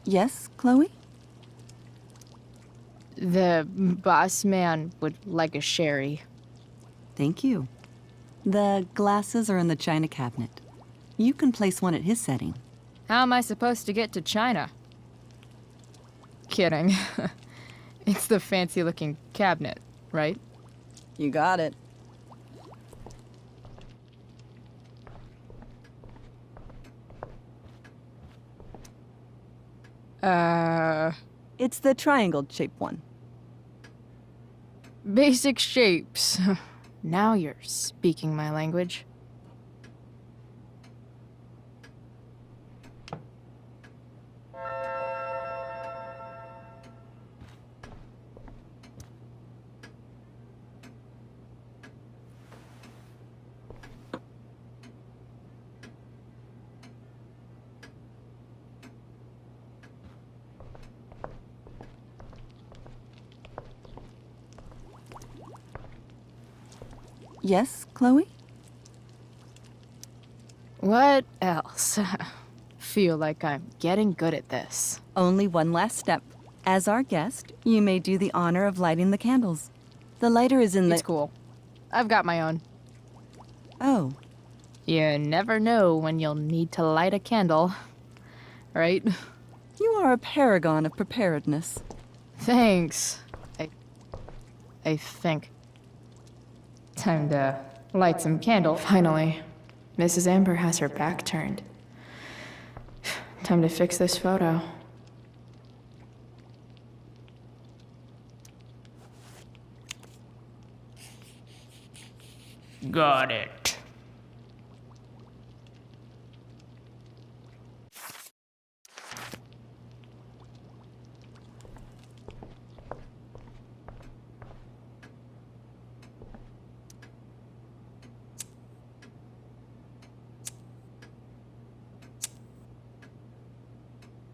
Yes, Chloe? The boss man would like a sherry. Thank you. The glasses are in the china cabinet. You can place one at his setting. How am I supposed to get to China? Kidding. It's the fancy-looking cabinet, right? You got it. It's the triangle-shaped one. Basic shapes. Now you're speaking my language. Yes, Chloe? What else? Feel like I'm getting good at this. Only one last step. As our guest, you may do the honor of lighting the candles. The lighter is in the... It's cool. I've got my own. Oh. You never know when you'll need to light a candle, right? You are a paragon of preparedness. Thanks. I think. Time to light some candle. Finally. Mrs. Amber has her back turned. Time to fix this photo. Got it.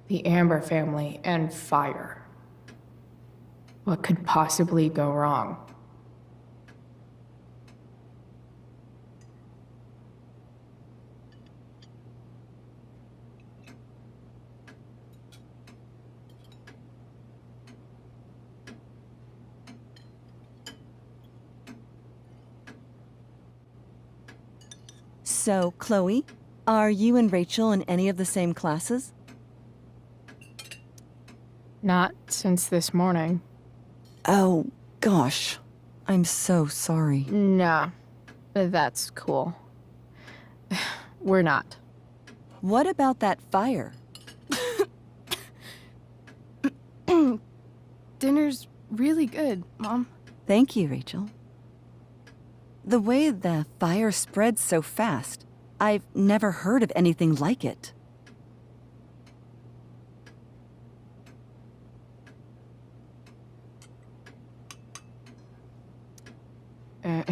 The Amber family and fire. What could possibly go wrong? So, Chloe, are you and Rachel in any of the same classes? Not since this morning. Oh, gosh. I'm so sorry. Nah, that's cool. We're not. What about that fire? Dinner's really good, Mom. Thank you, Rachel. The way the fire spread so fast, I've never heard of anything like it.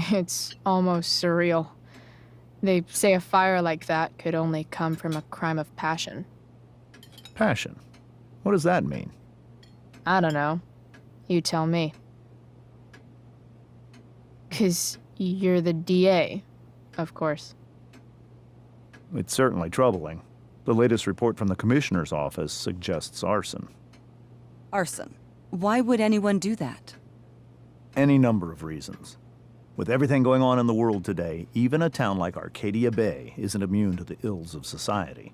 It's almost surreal. They say a fire like that could only come from a crime of passion. Passion? What does that mean? I don't know. You tell me. 'Cause you're the DA, of course. It's certainly troubling. The latest report from the commissioner's office suggests arson. Arson? Why would anyone do that? Any number of reasons. With everything going on in the world today, even a town like Arcadia Bay isn't immune to the ills of society.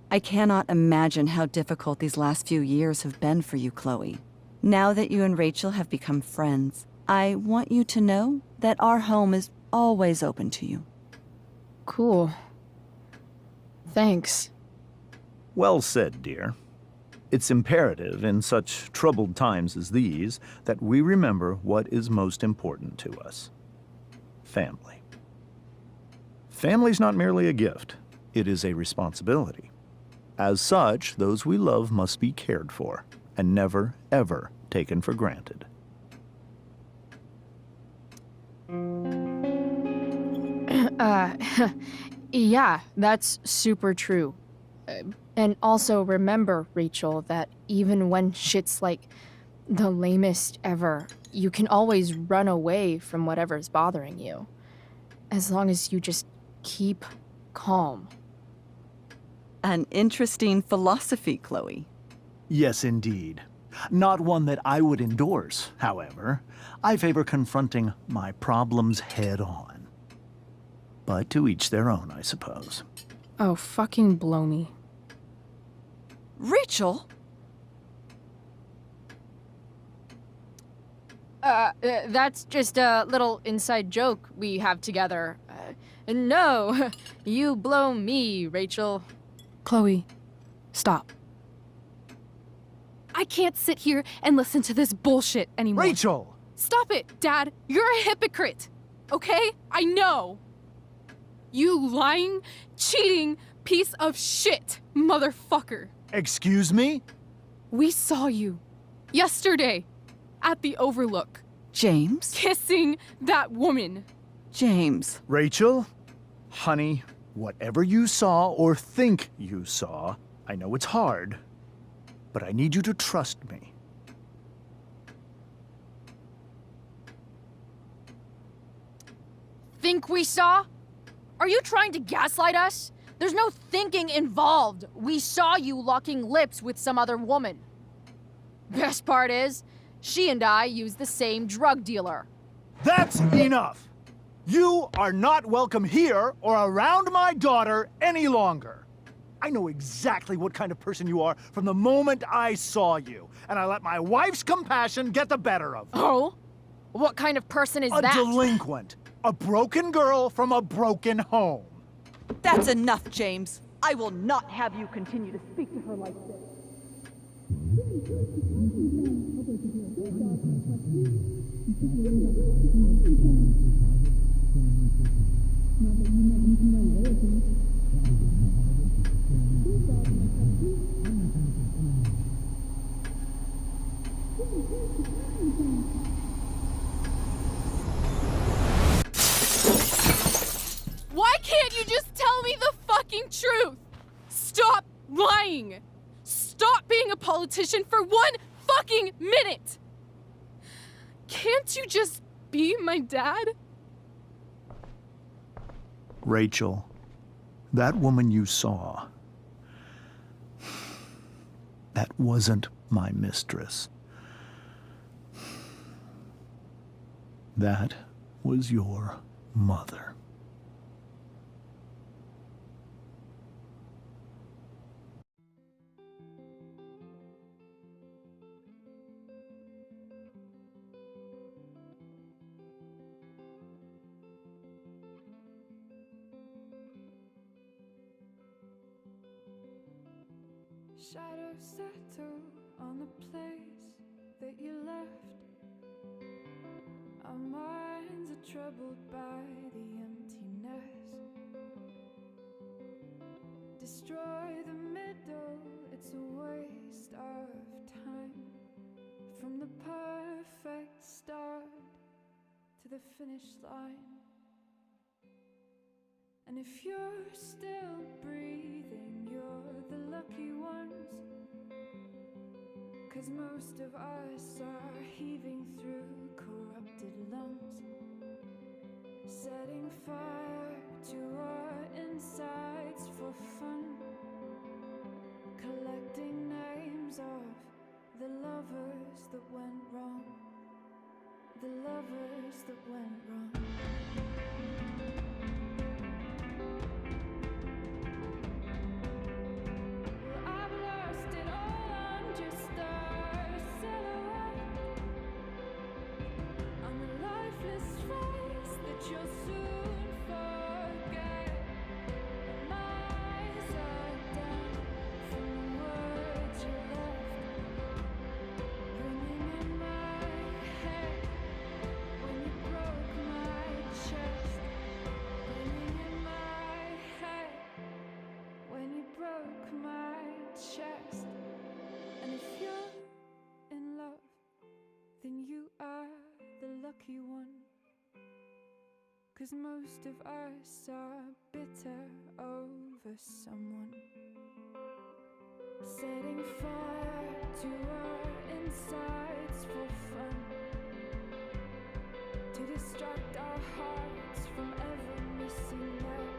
I cannot imagine how difficult these last few years have been for you, Chloe. Now that you and Rachel have become friends, I want you to know that our home is always open to you. Cool. Thanks. Well said, dear. It's imperative in such troubled times as these that we remember what is most important to us. Family. Family's not merely a gift, it is a responsibility. As such, those we love must be cared for and never, ever taken for granted. Yeah, that's super true. And also remember, Rachel, that even when shit's like the lamest ever, you can always run away from whatever's bothering you. As long as you just keep calm. An interesting philosophy, Chloe. Yes, indeed. Not one that I would endorse, however. I favor confronting my problems head on. But to each their own, I suppose. Oh, fucking blow me. Rachel? That's just a little inside joke we have together. No, you blow me, Rachel. Chloe, stop. I can't sit here and listen to this bullshit anymore. Rachel! Stop it, Dad. You're a hypocrite. Okay? I know. You lying, cheating piece of shit, motherfucker. Excuse me? We saw you yesterday at the Overlook. James? Kissing that woman. James. Rachel? Honey, whatever you saw or think you saw, I know it's hard, but I need you to trust me. Think we saw? Are you trying to gaslight us? There's no thinking involved. We saw you locking lips with some other woman. Best part is, she and I use the same drug dealer. That's enough! You are not welcome here or around my daughter any longer. I know exactly what kind of person you are from the moment I saw you, and I let my wife's compassion get the better of me. Oh? What kind of person is that? that? A delinquent. A broken girl from a broken home. That's enough, James. I will not have you continue to speak to her like this. Why can't you just tell me the fucking truth? Stop lying. Stop being a politician for one fucking minute. Can't you just be my dad? Rachel, that woman you saw, that wasn't my mistress. That was your mother. Shadows settle on the place that you left. Our minds are troubled by the emptiness. Destroy the middle, it's a waste of time. From the perfect start to the finish line. And if you're still breathing, you're the lucky ones. 'Cause most of us are heaving through corrupted lungs, setting fire to our insides for fun, collecting names of the lovers that went wrong, the lovers that went wrong. Lucky one, 'cause most of us are bitter over someone, setting fire to our insides for fun, to distract our hearts from ever missing that,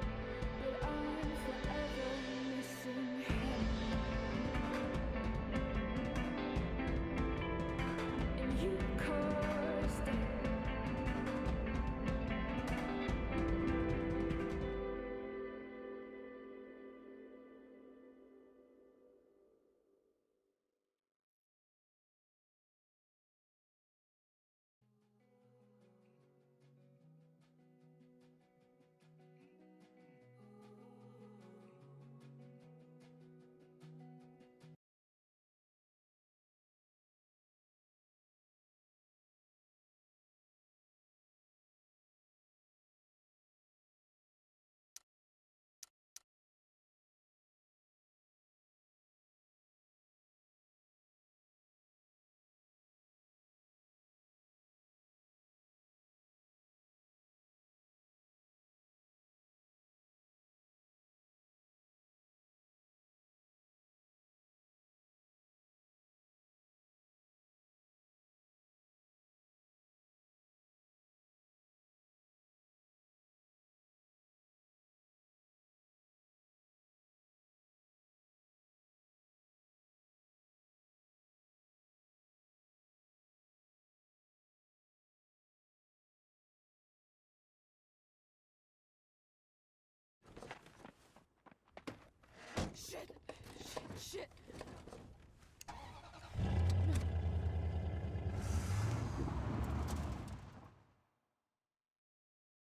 but I'm forever missing Shit! Shit! Shit!